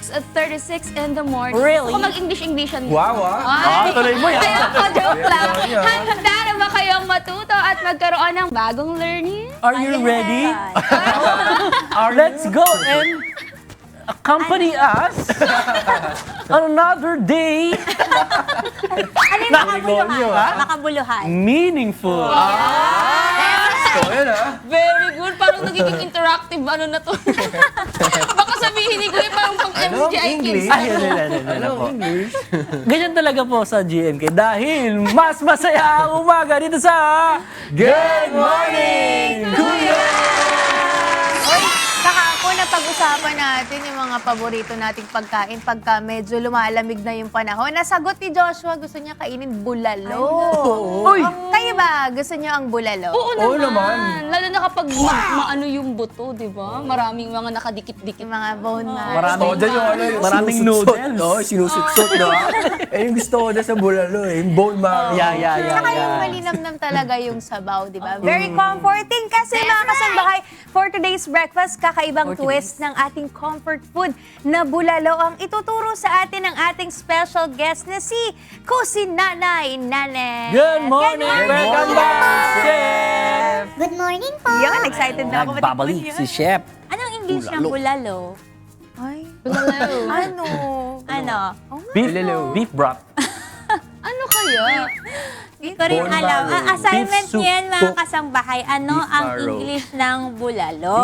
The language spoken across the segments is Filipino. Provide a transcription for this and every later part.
6:36 in the morning. Really? Ako mag-English-Englishan. Wow, Ay, tuloy mo yan. Kaya ako, joke lang. Yeah. Handa na ba kayong matuto at magkaroon ng bagong learning? Are you ready? Let's go and accompany us on another day. Ano yung makabuluhan? Ha? Makabuluhan. Meaningful. So, yun Very good. Parang nagiging interactive. Ano na to? Baka sabihin ni Kuya parang pang Ano? MGI English? Kids. Ay, Hello, po. English. Ganyan talaga po sa GMK dahil mas masaya ang umaga dito sa Good morning, Kuya! Kahapon na pag-usapan natin yung mga paborito nating pagkain pagka medyo lumalamig na yung panahon. Nasagot ni Joshua, gusto niya kainin bulalo. Uy! Kayo ba, gusto niyo ang bulalo? Oo Oo naman. naman. Lalo na kapag maano yung buto, di ba? Maraming mga nakadikit-dikit. Yung mga bone marrow. Maraming- Gusto ko dyan yung ano, yung Maraming sinusutsot. noodles. Oo, sinusutsot, no? Yung gusto ko dyan sa bulalo, yung bone marrow. Yeah. Tsaka yung malinamnam talaga yung sabaw, di ba? Very comforting kasi mga kasambahay, for today's breakfast, kakaibang twist ng ating comfort food na bulalo ang ituturo sa atin ng ating special guest na si Kusinanay Nane. Good morning! Welcome back, Chef! Good morning po. Yan, excited na ako. Nagbabalik si Chef. Anong English ng bulalo? Ay, Bulalo. ano? Ano? Beef broth. Ano kaya? Hindi ko rin Bone alam. marrow. Ang assignment Beef soup niyan, mga cooked kasangbahay, ano beef ang marrow. English ng bulalo?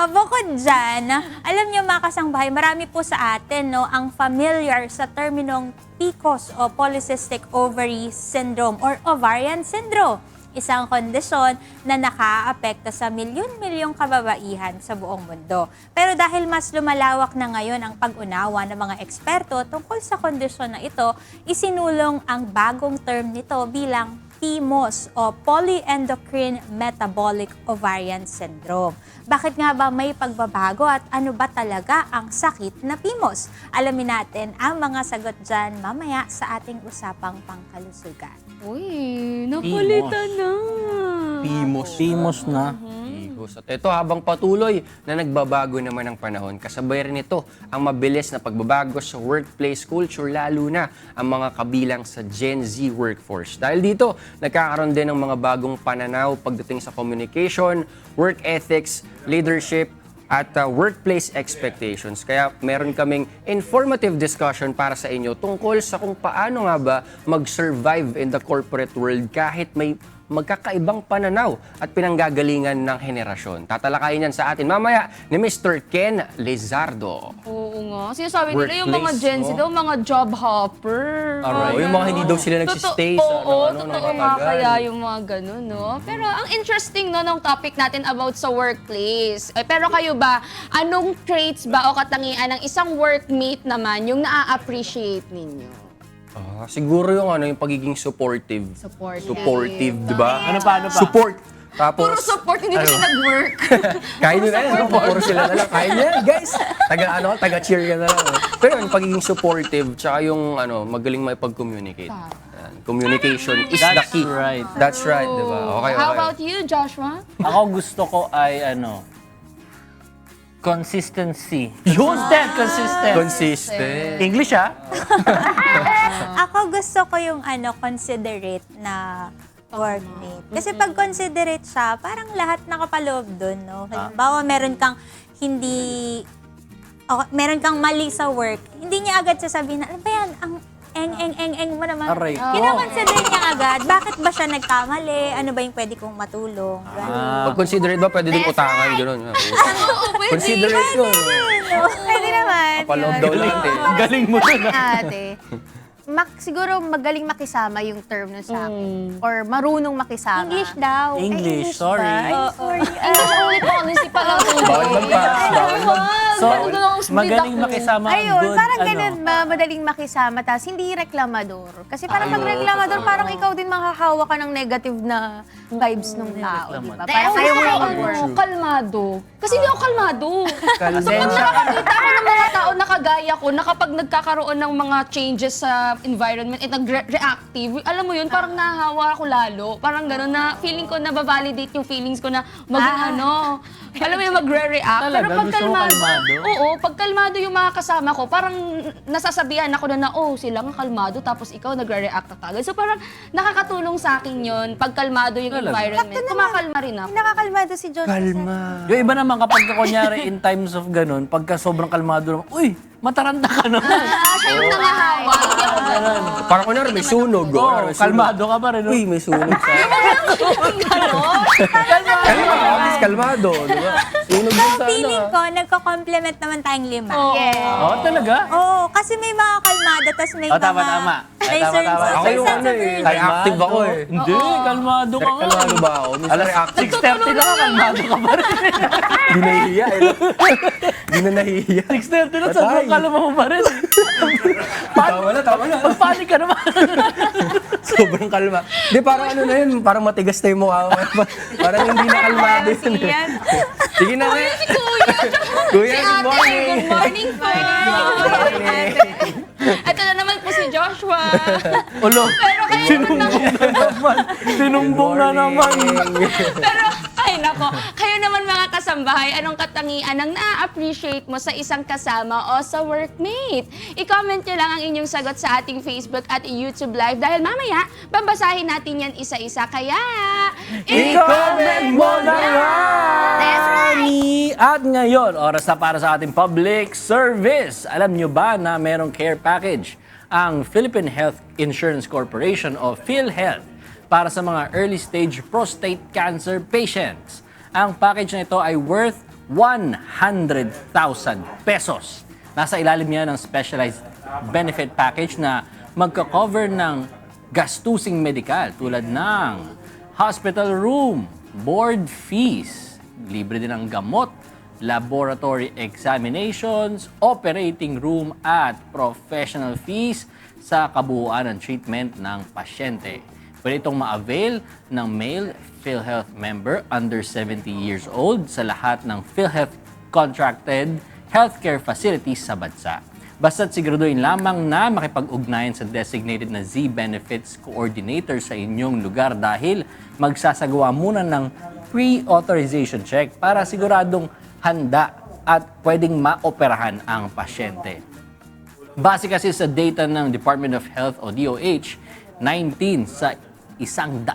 Bukod dyan, alam niyo mga kasangbahay, marami po sa atin no, ang familiar sa terminong PCOS o Polycystic Ovary Syndrome or Ovarian Syndrome. Isang kondisyon na nakaaapekto sa milyon-milyong kababaihan sa buong mundo. Pero dahil mas lumalawak na ngayon ang pag-unawa ng mga eksperto tungkol sa kondisyon na ito, isinulong ang bagong term nito bilang PMOS o Polyendocrine Metabolic Ovarian Syndrome. Bakit nga ba may pagbabago at ano ba talaga ang sakit na PMOS? Alamin natin ang mga sagot dyan mamaya sa ating usapang pangkalusugan. Uy, napalitan na. Timos na. Igos. At ito, habang patuloy na nagbabago naman ang panahon, kasabay rin ito ang mabilis na pagbabago sa workplace culture, lalo na ang mga kabilang sa Gen Z workforce. Dahil dito, nagkakaroon din ng mga bagong pananaw pagdating sa communication, work ethics, leadership, at workplace expectations. Kaya meron kaming informative discussion para sa inyo tungkol sa kung paano nga ba mag-survive in the corporate world kahit may magkakaibang pananaw at pinanggagalingan ng henerasyon. Tatalakayin yan sa atin mamaya ni Mr. Ken Lizardo. Oo nga. Sinasabi nila yung mga Workplace, Gen Z no? daw, mga job hopper. Alright. Yung mga hindi daw sila nagsistay sa Oo, ano, totoo nang nga matagal. kaya yung mga ganun, no? Pero ang interesting, no, ng topic natin about sa workplace. Pero kayo ba, anong traits ba o katangian ng isang workmate naman yung naa-appreciate ninyo? Siguro yung ano, yung pagiging supportive. Supportive, di ba? Ano pa? Support. Tapos, Puro support, hindi kasi nag-work. kaya nyo na yan, no? Puro sila na lang. Kaya nyo yan, guys. Taga-cheer ka na lang. Pero yung pagiging supportive, tsaka yung magaling makipag-communicate. Yan. Communication is the That's key. right. That's right, di ba? Okay. How about you, Joshua? Ako gusto ko ay consistency. Consistent. Consistent. English Ako gusto ko yung considerate na workmate. Kasi pag considerate siya, parang lahat nakapaloob dun, no? Halimbawa, meron kang meron kang mali sa work, hindi niya agad sasabihin na, ano ba yan, ang eng mo naman. Aray ko. Kinakonsider niya agad, bakit ba siya nagkamali? Ano ba yung pwede kong matulong? Ganun. Pag considerate ba, pwede din utangan, gano'n. Oo, pwede. Considerate yun. Pwede naman. Kapaloob yun. daw natin. Galing mo dun. Ate, siguro magaling makisama yung term nun sa akin. Or marunong makisama. English daw. English, sorry. Sorry. English only policy pala. Bawal mag-pass. Bawal mag- So, magaling makisama ang Ayun, good, parang ganun, madaling makisama, tapos hindi reklamador. Kasi parang pag reklamador, parang ikaw din makahawa ka ng negative na vibes ng tao, di ba? Parang ayaw mo lang mag-work. Kalmado. Kasi hindi ako kalmado. Kalmado. Nakakita ko ng mga tao na kagaya ko na kapag nagkakaroon ng mga changes sa environment at nag-reactive, alam mo yun, parang nahahawa ako lalo. Parang gano'n na feeling ko na validate yung feelings ko na maging alam mo yun, magre-react. Talaga, Pero pag gusto mo kalmado. Oo, pag kalmado yung mga kasama ko, parang nasasabihan ako na sila nga kalmado, tapos ikaw nagre-react na kagad. So parang nakakatulong sa akin yun, pag kalmado yung Talaga? environment. Kumakalma rin ako. Nakakalmado si Joshua. Kalma. Yung iba naman kapag kunyari in times of ganun, pagka sobrang kalmado naman, uy, mataranta ka naman. Siya yung nangahawa, hindi ako ganun. Parang kunwari may sunog. Oo, Kunwari may sunog. kalmado ka pa rin. no? Uy, may sunog sa... Ganon. Kalma, at least kalmado. Diba? Sunog din Pero sa feeling ko, nagko-complement naman tayong 5. Oo, talaga? Oo, kasi may mga kalmado, tapos may Oh, mga... tama. May Tama, certain tama. Ako yung ano eh. Kaya active ako eh. Hindi, kalmado ka nga. Kalmado ba ako? Minsan reactive. 6:30 na ka, kalmado ka pa rin. Di nahihiya eh. Di na nahihiya. 6:30 na, Patay. sobrang kalma mo pa rin. Tama na, tama na. Pagpanik ka naman. Sobrang kalma. Di, parang ano na yun, parang matigas na yung mukha ko. Parang hindi na kalmado yun. Sige na, Kuya. Kuya, good morning. Good morning po. Good morning. Ito na naman po si Joshua. Ulo, Pero kayo sinumbong na naman. Sinumbong na naman. Pero, ay nako, kayo naman mga kasambahay, anong katangian ang na-appreciate mo sa isang kasama o sa workmate? I-comment nyo lang ang inyong sagot sa ating Facebook at YouTube Live dahil mamaya, babasahin natin yan isa-isa. Kaya, I-comment mo na That's right! At ngayon, oras na para sa ating public service. Alam nyo ba na merong care package ang Philippine Health Insurance Corporation o PhilHealth para sa mga early stage prostate cancer patients. Ang package na ito ay worth 100,000 pesos. Nasa ilalim niya ng specialized benefit package na magka-cover ng gastusing medikal tulad ng hospital room, board fees, libre din ang gamot, laboratory examinations, operating room at professional fees sa kabuuan ng treatment ng pasyente. Pwede itong ma-avail ng male PhilHealth member under 70 years old sa lahat ng PhilHealth contracted healthcare facilities sa bansa. Basta't siguraduhin lamang na makipag-ugnayan sa designated na Z-Benefits Coordinator sa inyong lugar dahil magsasagawa muna ng pre-authorization check para siguradong handa at pwedeng maoperahan ang pasyente. Base kasi sa data ng Department of Health o DOH, 19 sa 100,000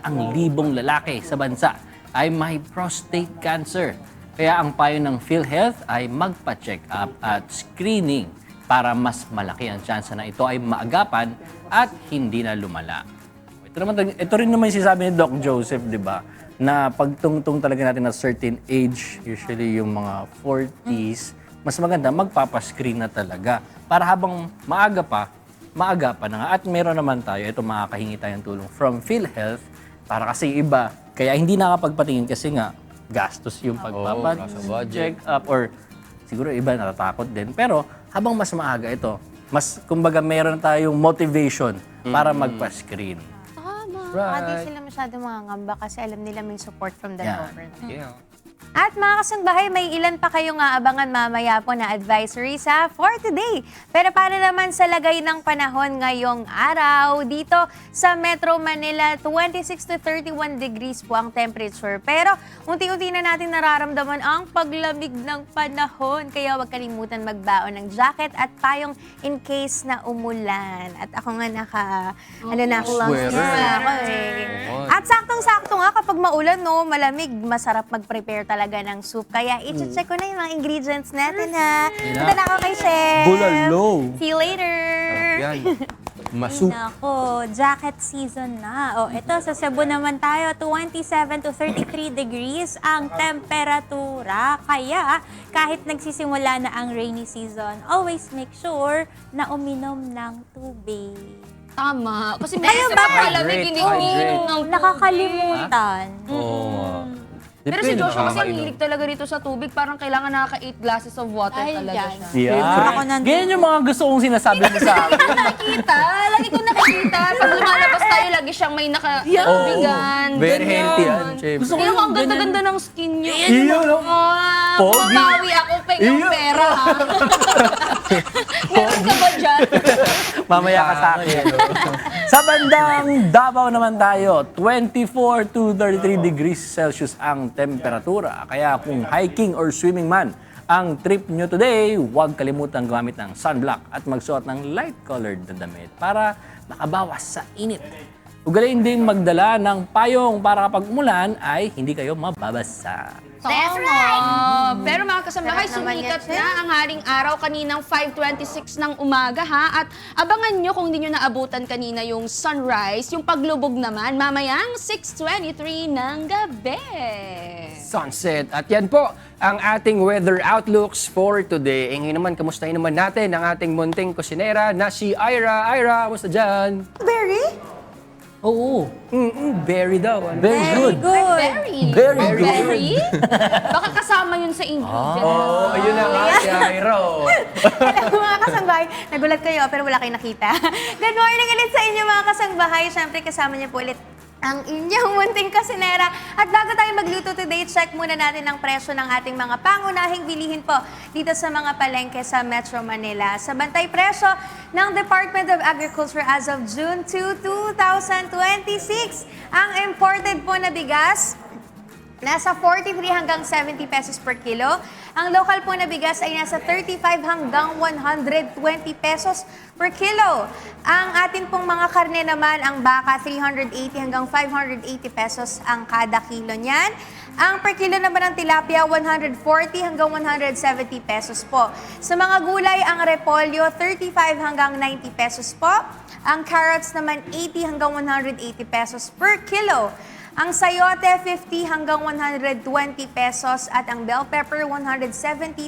lalaki sa bansa ay may prostate cancer. Kaya ang payo ng PhilHealth ay magpa-check up at screening para mas malaki ang tsansa na ito ay maagapan at hindi na lumala. Ito rin naman yung sinasabi ni Doc Joseph, di ba? Na pagtungtong talaga natin na certain age, usually yung mga 40s, mas maganda magpapascreen na talaga. Para habang maaga pa na nga. At meron naman tayo, ito makakahingi tayong tulong from PhilHealth para kasi iba, kaya hindi nakapagpatingin kasi nga gastos yung pagpapa-check up or siguro iba natatakot din. Pero habang mas maaga ito, mas kumbaga meron tayong motivation para magpa-screen. Tama. Right. Hindi sila masyado mangangamba kasi alam nila may support from the Yeah. government. Yeah. At mga kasambahay, may ilan pa kayong aabangan mamaya po na advisory sa For Today. Pero para naman sa lagay ng panahon ngayong araw, dito sa Metro Manila, 26 to 31 degrees po ang temperature. Pero unti-unti na natin nararamdaman ang paglamig ng panahon. Kaya huwag kalimutan magbaon ng jacket at payong in case na umulan. At ako nga Sweater. ako eh. At saktong-sakto nga kapag maulan, no, malamig, masarap mag-prepare talaga ng soup. Kaya i-check ko na yung mga ingredients natin, ha. Punta na ako kay Chef. Bulalo. See you later. Yan. Masuk. Nako, jacket season na. O, ito sa Cebu naman tayo, 27 to 33 degrees ang temperatura. Kaya, kahit nagsisimula na ang rainy season, always make sure na uminom ng tubig. Tama. Kasi Kayo medyo ba? malamig, hindi Hydrate. umiinom ng tubig. Nakakalimutan. Oo. Pero si Depende, Joshua kasi ang nakakainom. hilig talaga dito sa tubig. Parang kailangan nakaka-8 glasses of water Ay, talaga yan. siya. Ako Yeah. nandun. Ganyan yung mga gusto kong sinasabi mo sa akin. Nakikita. Lagi kong nakikita. Pag lumalabas tayo, lagi siyang may naka-tubigan. Very healthy yan, Chef. Gusto ko Tingnan mo, yung ang ganda-ganda ng skin niyo. Iyo, no? Pogi. Mabawi ako pa yung Iyo. pera, ha? Meron ka ba dyan? Mamaya ka sa akin. Sa bandang Davao naman tayo, 24 to 33 degrees Celsius ang temperatura. Kaya kung hiking or swimming man ang trip nyo today, huwag kalimutang gumamit ng sunblock at magsuot ng light-colored na damit para makabawas sa init. Ugaliin din magdala ng payong para kapag umulan ay hindi kayo mababasa. That's right! Pero mga kasambahay, Sarap naman sumikat yan, na ang haring araw kaninang 5:26 ng umaga ha. At abangan nyo kung hindi nyo naabutan kanina yung sunrise, yung paglubog naman mamayang 6:23 ng gabi. Sunset. At yan po ang ating weather outlooks for today. Ngayon naman, kamustahin naman natin ang ating munting kusinera na si Ira. Ira, kamusta dyan? Berry? Oo, Very daw. Ano? very good. Good. Very. Very good. Very? Baka kasama yun sa ingredient. Oh, ayun na nga si Ira. oh. Alam mo mga kasangbahay, nagulat kayo pero wala kayong nakita. Good morning ulit sa inyo mga kasangbahay. Siyempre kasama niyo po ulit ang inyong munting kasinera. At bago tayo magluto today, check muna natin ang presyo ng ating mga pangunahing bilihin po dito sa mga palengke sa Metro Manila. Sa bantay presyo ng Department of Agriculture as of June 2, 2026, ang imported po na bigas nasa 43 hanggang 70 pesos per kilo. Ang local po na bigas ay nasa 35 hanggang 120 pesos per kilo. Ang atin pong mga karne naman, ang baka 380 hanggang 580 pesos ang kada kilo niyan. Ang per kilo naman ng tilapia, 140 hanggang 170 pesos po. Sa mga gulay, ang repolyo, 35 hanggang 90 pesos po. Ang carrots naman, 80 hanggang 180 pesos per kilo. Ang sayote, 50 hanggang 120 pesos at ang bell pepper, 170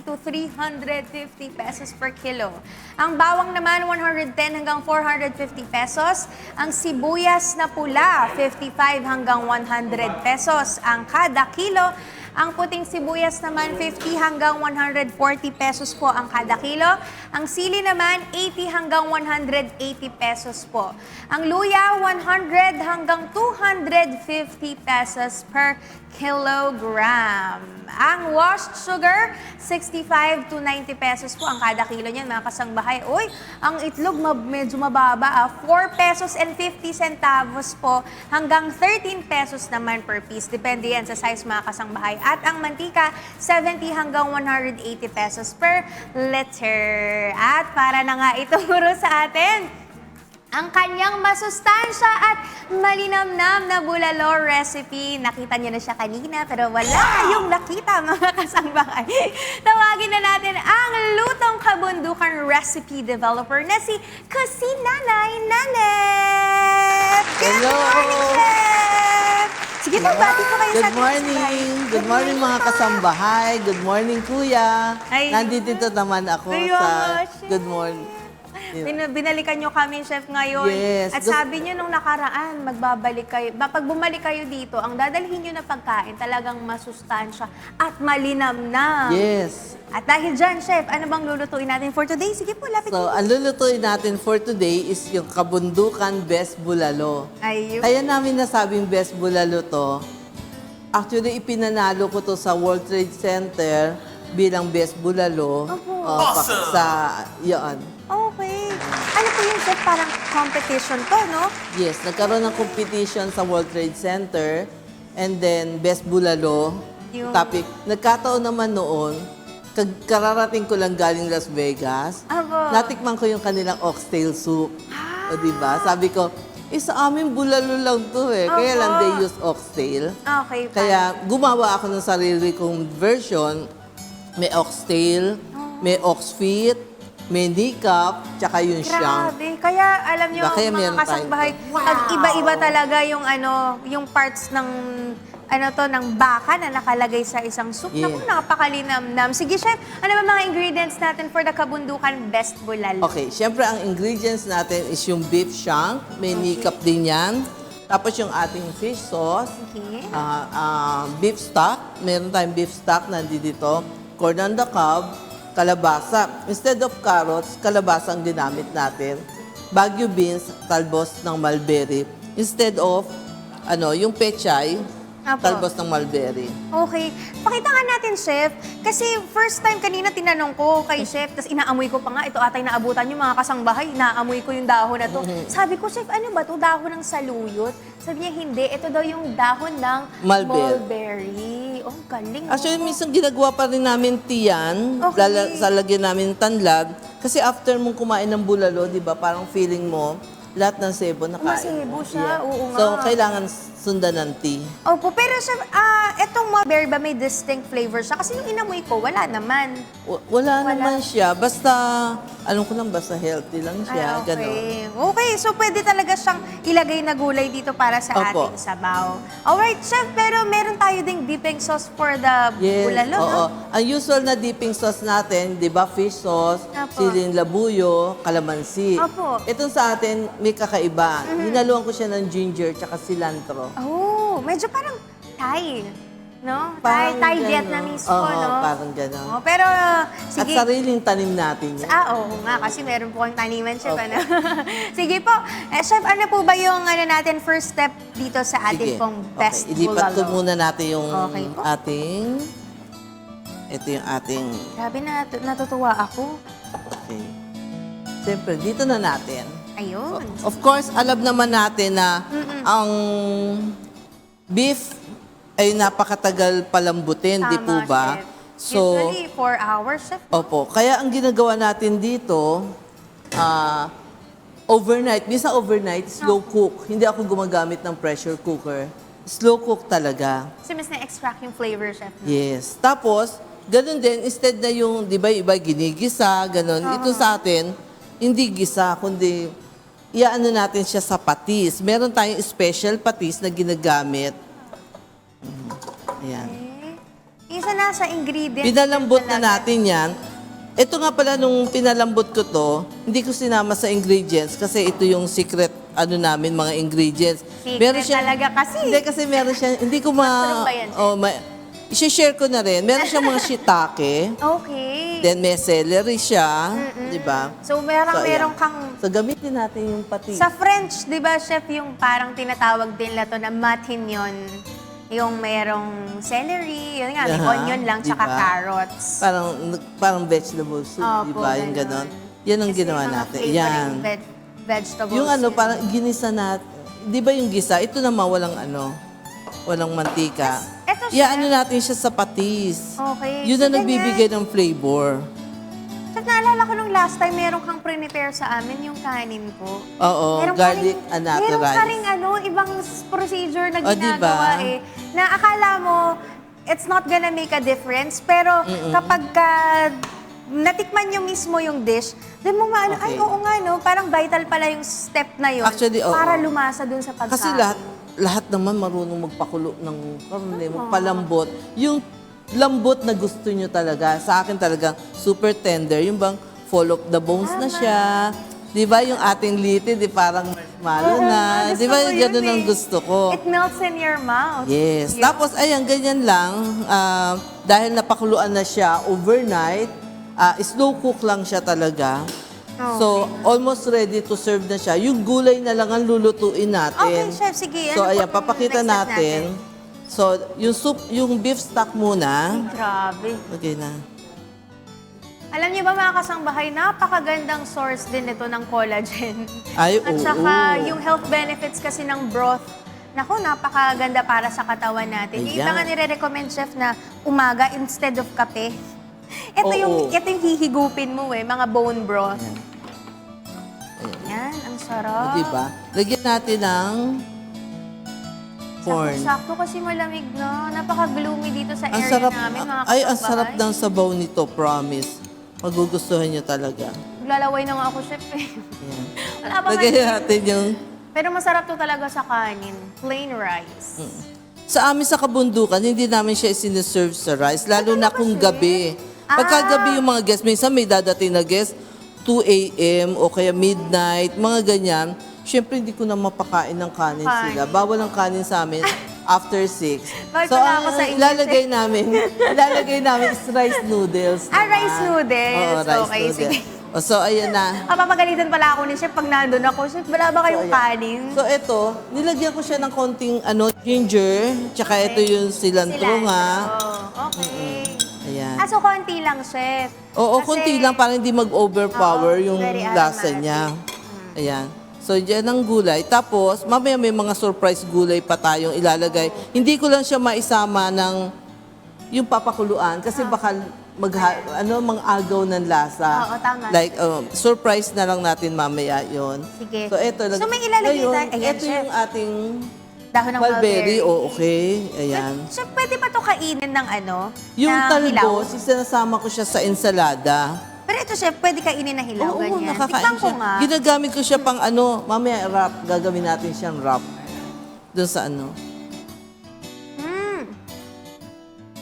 to 350 pesos per kilo. Ang bawang naman, 110 hanggang 450 pesos. Ang sibuyas na pula, 55 hanggang 100 pesos ang kada kilo. Ang puting sibuyas naman, 50 hanggang 140 pesos po ang kada kilo. Ang sili naman, 80 hanggang 180 pesos po. Ang luya, 100 hanggang 250 pesos per kilogram. Ang washed sugar, 65 to 90 pesos po ang kada kilo niyan, mga kasangbahay. Uy, ang itlog medyo mababa, 4 pesos and 50 centavos po hanggang 13 pesos naman per piece. Depende yan sa size, mga kasangbahay. At ang mantika, 70 hanggang 180 pesos per liter. At para na nga ituro sa atin, ang kanyang masustansya at malinamnam na bulalo recipe. Nakita niyo na siya kanina pero wala yung nakita, mga kasangbahay. Tawagin na natin ang lutong kabundukan recipe developer na si Kusinanay Nanet. Good morning, Chef! Sige, magbati po kayo sa Good ating morning! kasangbahay. Good morning mga kasambahay! Good morning kuya! Ay. Nandito naman ako Kuya, sa Chef. Good morning. Binalikan nyo kami, Chef, ngayon. Yes. At sabi nyo nung nakaraan, magbabalik kayo. Pag bumalik kayo dito, ang dadalhin nyo na pagkain talagang masustansya at malinamnam. Yes. At dahil dyan, Chef, ano bang lulutuin natin for today? Sige po, lapit So, nyo. ang lulutuin natin for today is yung kabundukan best bulalo. Ayun. Kaya namin nasabing best bulalo to. Actually, ipinanalo ko to sa World Trade Center bilang best bulalo. Yun. Okay. Ano po yun, Chef? Parang competition to, no? Yes, nagkaroon ng competition sa World Trade Center and then Best Bulalo Yung- topic. Nagkataon naman noon, kararating ko lang galing Las Vegas. Abo. Natikman ko yung kanilang oxtail soup. O diba? Sabi ko, sa amin bulalo lang to eh. Kaya lang they use oxtail. Okay, Kaya gumawa ako ng sarili kong version. May oxtail, may oxfeet, may kneecap, tsaka yung shank. Grabe. Kaya alam nyo, Kaya mga meron kasangbahay, tayong- pag iba-iba talaga yung yung parts ng ng baka na nakalagay sa isang soup. Yeah. Naku, napakalinamnam. Sige, Chef, ano ba mga ingredients natin for the kabundukan best bulalo? Okay, syempre ang ingredients natin is yung beef shank, may kneecap din yan. Tapos yung ating fish sauce, Okay. beef stock, meron tayong beef stock nandito, corn on the cob, kalabasa. Instead of carrots, kalabasa ang ginamit natin. Baguio beans, talbos ng mulberry. Instead of yung pechay, Apo. talbos ng mulberry. Okay. Pakita nga natin, Chef. Kasi first time kanina tinanong ko kay Chef, tapos inaamoy ko pa nga, ito atay naabutan yung mga kasangbahay, inaamoy ko yung dahon na to. Sabi ko, Chef, ano ba to? Dahon ng saluyot? Sabi niya, hindi. Ito daw yung dahon ng mulberry. Oh, galing. Actually, minsan ginagawa pa rin namin tiyan, Okay. lalagyan namin ng tanlad. Kasi after mong kumain ng bulalo, di ba, parang feeling mo, lahat ng sebo nakain. Masebo siya, oo nga. So, kailangan sundan ng tea. Opo, pero Chef, etong mulberry ba may distinct flavor siya? Kasi yung inamoy ko, wala naman. Wala naman siya. Basta, alam ko lang, basta healthy lang siya. Okay. Ganon. Okay, so pwede talaga siyang ilagay na gulay dito para sa Opo. ating sabaw. Alright, Chef, pero meron tayo ding dipping sauce for the Yes, bulalo, no? oo. Ang usual na dipping sauce natin, di ba, fish sauce, Opo. siling labuyo, kalamansi. Opo. Itong sa atin, may kakaiba. Hinaluan ko siya ng ginger tsaka cilantro. Oh, medyo parang Thai, no? Parang Thai ganon. Vietnamese po, Oo, no? parang gano'n. Oh, pero, At sige. sariling tanim natin yan. Oo nga, kasi meron po kang taniman, Chef. Opo. Ano? Sige po. Chef, ano po ba yung natin first step dito sa ating pong best Okay, ilipat ko bulalo? muna natin yung Okay po. ating... Ito yung ating... Grabe na, natutuwa ako. Okay. Siyempre, dito na natin. Ayun. Of course, alam naman natin na ang beef ay napakatagal palambutin, di po Tama, ba? Chef. So, Usually, 4 hours, Chef. opo. Kaya ang ginagawa natin dito, overnight, minsan overnight, slow cook. Hindi ako gumagamit ng pressure cooker. Slow cook talaga. Kasi mas na-extract yung flavor, Chef. Yes. Tapos, ganun din, instead na yung, di ba, iba ginigisa, ganun. Ito sa atin, hindi gisa, kundi iaano natin siya sa patis. Meron tayong special patis na ginagamit. Ayan. Okay. Isa na sa ingredients. Pinalambot na talaga. natin yan. Ito nga pala, nung pinalambot ko to, hindi ko sinama sa ingredients kasi ito yung secret, ano namin, mga ingredients. Secret talaga kasi. Hindi, kasi meron siya, hindi ko ma... Mushroom ba yan, Chef? Oh, i-share ko na rin. Meron siyang mga shiitake. Okay. Then may celery siya, di ba? So, meron ayan. kang... So gamitin natin yung patis. Sa French, di ba, Chef, yung parang tinatawag din nila to na matignon. Yung merong celery, yun nga, may Aha, onion lang, tsaka diba? carrots. Parang vegetable soup, di Opo, ba? Yung ganon. ganon. Yan ang Kasi ginawa mga natin. flavoring Yan. Vegetables. Yung ano, yun. parang ginisa natin. Di ba yung gisa? Ito naman walang ano, walang mantika. Eto siya. Iaano natin siya sa patis. Okay. Yun na So, nagbibigay ng flavor. Chef, naalala ko nung last time, meron kang prepare sa amin yung kanin ko. Oo, Meron garlic ka rin- and natural Meron ka rice. rin ibang procedure na O, ginagawa diba? eh. Na akala mo, it's not gonna make a difference. Pero kapag natikman nyo mismo yung dish, doon mo maano, ay Okay. oo nga no, parang vital pala yung step na yun. Actually, oo. Para lumasa dun sa pagkain. Kasi lahat naman marunong magpakulo ng karne, magpalambot. Yung lambot na gusto nyo talaga, sa akin talagang super tender. Yung bang fall of the bones na siya. Di ba yung ating liti, di parang marshmallow na. Gusto Di ba ko yun ganun ang eh. gusto ko? It melts in your mouth. Yes. Yun. Tapos, ayan, ganyan lang. Dahil napakuluan na siya overnight, slow cook lang siya talaga. So, almost ready to serve na siya. Yung gulay na lang ang lulutuin natin. Okay, Chef, sige. So, Ano ayan, po yung papakita next step natin. So, yung soup, yung beef stock muna. Grabe. Okay na. Alam niyo ba mga kasangbahay, napakagandang source din ito ng collagen. Ay, At oo. saka yung health benefits kasi ng broth, naku, napakaganda para sa katawan natin. Yung iba Ayan. nga nire-recommend, Chef, na umaga instead of kape. Ito Oo. yung hihigupin mo mga bone broth. Yan, ang sarap. Diba? Lagyan natin ng corn. Sakto kasi malamig na. Napaka-gloomy dito sa Ang area sarap. namin, mga Ay, ang sarap kasangbahay. ng sabaw nito, promise. Magugustuhan nyo talaga. Lalaway na nga ako, Chef. Ayan. Wala pa Lagyan man. natin yung... Pero masarap to talaga sa kanin. Plain rice. Sa amin sa kabundukan, hindi namin siya siniserve sa rice, lalo na kung gabi. Pagka gabi yung mga guests, minsan may dadating na guest, 2 a.m. o kaya midnight, mga ganyan. Siyempre, hindi ko na mapakain ng kanin sila. Bawal ang kanin sa amin after 6. Bawal So, pala ako ang sa English ilalagay namin is rice noodles. Ah, rice naman. noodles. Oo, rice Okay, noodles. sige. So, ayan na. Papapagalitan pala ako ni Chef pag nandun ako. Chef, wala ba kayong kanin? So, ito, nilagyan ko siya ng konting ginger, tsaka ito yung cilantro nga. Oh, okay. Ayan. So konti lang, Chef. Oo, Kasi- konti lang para hindi mag-overpower Oo, yung very lasa aromatic. niya. Ayan. So, dyan ang gulay. Tapos, mamaya may mga surprise gulay pa tayong ilalagay. Hindi ko lang siya maisama ng yung papakuluan kasi baka mag-agaw ng lasa. Oo, tama. Like, surprise na lang natin mamaya yon. Sige. So, eto. So, may ilalagay Ngayon, tayo- ayan, ito chef. yung ating Dahon ng mulberry. mulberry. Okay. Ayan. Chef, pwede pa to kainin ng Yung ng talbos, hilaw? isinasama ko siya sa ensalada. Pero ito, Chef, pwede kainin na hilaw, Oo, ganyan. nakakain Tikman ko siya. nga. Ginagamit ko siya pang mamaya wrap. Gagawin natin siyang wrap. Doon sa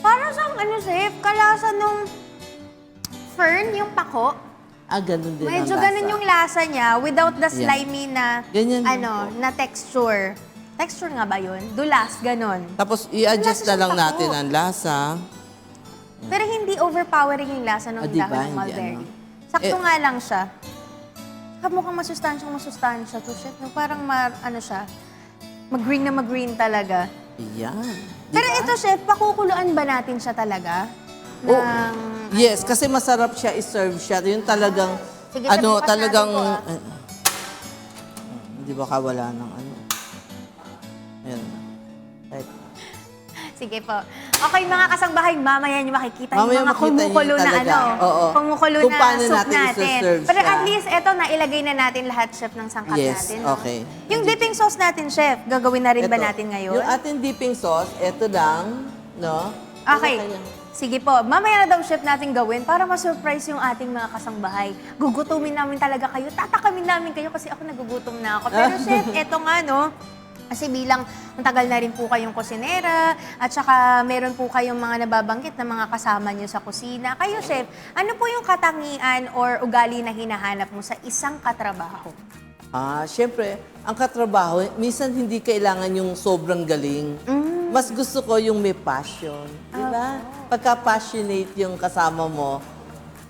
Para siyang, Chef, kalasa nung fern, yung pako. ganun din Medyo ang lasa. ganun yung lasa niya without the Yeah. slimy na, Ganyan din po. na texture. Texture nga ba yun? Dulas, ganun. Tapos i-adjust Lasa na lang siyang natin pako. ang lasa. Pero hindi overpowering yung lasa ng Diba? dahon ng Hindi, mulberry. Sakto Eh, nga lang siya. Saka mukhang masustansya to, Chef. No? Parang siya, mag-green na mag-green talaga. Ayan. Pero ito, Chef, pakukuluan ba natin siya talaga? Oh, Ng- yes, kasi masarap siya i-serve siya. Yung talagang, Sige, Chef, bukas talagang, natin to, hindi ba kawala ng Ayan. Right. Sige po. Okay, mga kasangbahay, mamaya nyo makikita Mamaya yung mga makita nyo kumukulo na talaga. Oo. kumukulo Kung na paano soup natin natin. isi-serve Pero siya. at least, eto, nailagay na natin lahat, Chef, ng sangkap Yes, natin. No? okay. Yung dipping sauce natin, Chef, gagawin na rin ba Ito, natin ngayon? Yung ating dipping sauce, ito lang, no? Okay. Ano kaya? Sige po. Mamaya na daw, Chef, natin gawin para ma-surprise yung ating mga kasangbahay. Gugutumin namin talaga kayo. Tatakamin namin kayo kasi ako nagugutom na ako. Pero, Chef, eto nga, no? Kasi bilang ang tagal na rin po kayong kusinera at saka meron po kayong mga nababanggit na mga kasama nyo sa kusina. Kayo, Chef, ano po yung katangian or ugali na hinahanap mo sa isang katrabaho? Siyempre, ang katrabaho, minsan hindi kailangan yung sobrang galing. Mas gusto ko yung may passion. Di ba? Pagka passionate yung kasama mo,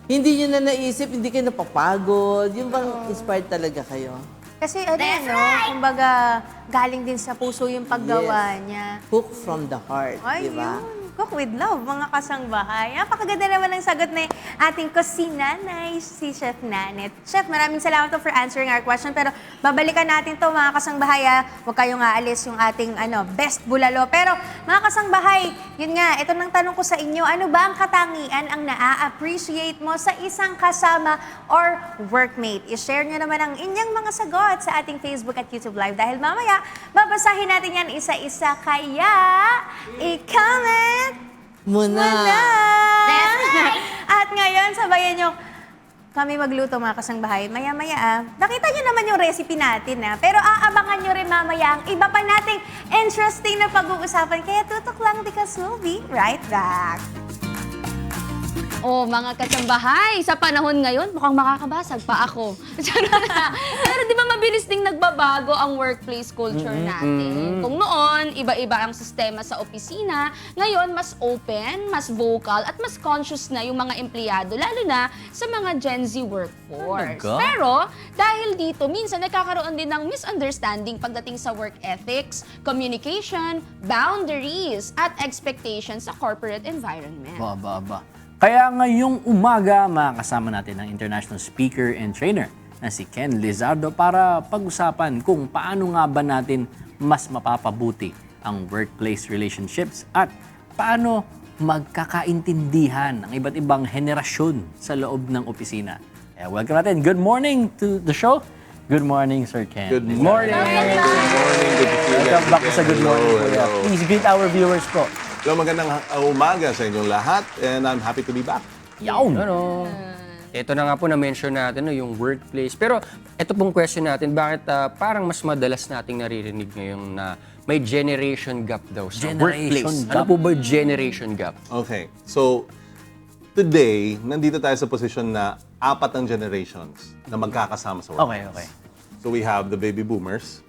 hindi nyo na naisip, hindi kayo napapagod. Yung bang inspired talaga kayo? Kasi kumbaga galing din sa puso yung paggawa niya. Cook from the heart, di Ay, ba? yun. Cook with love, mga kasangbahay. Napakaganda naman ng sagot ni ating kusinanay, si Chef Nanet. Chef, maraming salamat po for answering our question. Pero babalikan natin to mga kasangbahay. Huwag kayong aalis yung ating best bulalo. Pero mga kasangbahay, yun nga, ito nang tanong ko sa inyo, ano ba ang katangian ang naa-appreciate mo sa isang kasama or workmate? I-share nyo naman ang inyong mga sagot sa ating Facebook at YouTube Live. Dahil mamaya, babasahin natin yan isa-isa. Kaya, i-comment Muna. At ngayon, sabayan nyo kami magluto mga kasangbahay. Maya-maya nakita nyo naman yung recipe natin Pero aabangan nyo rin mamaya ang iba pa nating interesting na pag-uusapan. Kaya tutok lang because we'll be right back. Oh, mga kasambahay, sa panahon ngayon, mukhang makakabasag pa ako. Pero di ba mabilis ding nagbabago ang workplace culture natin? Kung noon, iba-iba ang sistema sa opisina, ngayon mas open, mas vocal, at mas conscious na yung mga empleyado, lalo na sa mga Gen Z workforce. Talaga? Pero dahil dito, minsan nagkakaroon din ng misunderstanding pagdating sa work ethics, communication, boundaries, at expectations sa corporate environment. Ba. Kaya ngayong umaga, makakasama natin ang international speaker and trainer na si Ken Lizardo para pag-usapan kung paano nga ba natin mas mapapabuti ang workplace relationships at paano magkakaintindihan ang iba't ibang henerasyon sa loob ng opisina. Kaya welcome natin. Good morning to the show. Good morning, Sir Ken. Good morning. morning. Good morning. Good to see you Welcome guys back sa again. Good Morning. Hello, Kuya. hello. Please greet our viewers po. So, magandang umaga sa inyong lahat and I'm happy to be back. Yawn! Ano? Ito na nga po na-mention natin, yung workplace. Pero ito pong question natin, bakit parang mas madalas nating naririnig ngayon na may generation gap daw sa Generation workplace? gap? Ano po ba generation gap? Okay. So, today, nandito tayo sa position na 4 ang generations na magkakasama sa workplace. Okay. So, we have the baby boomers.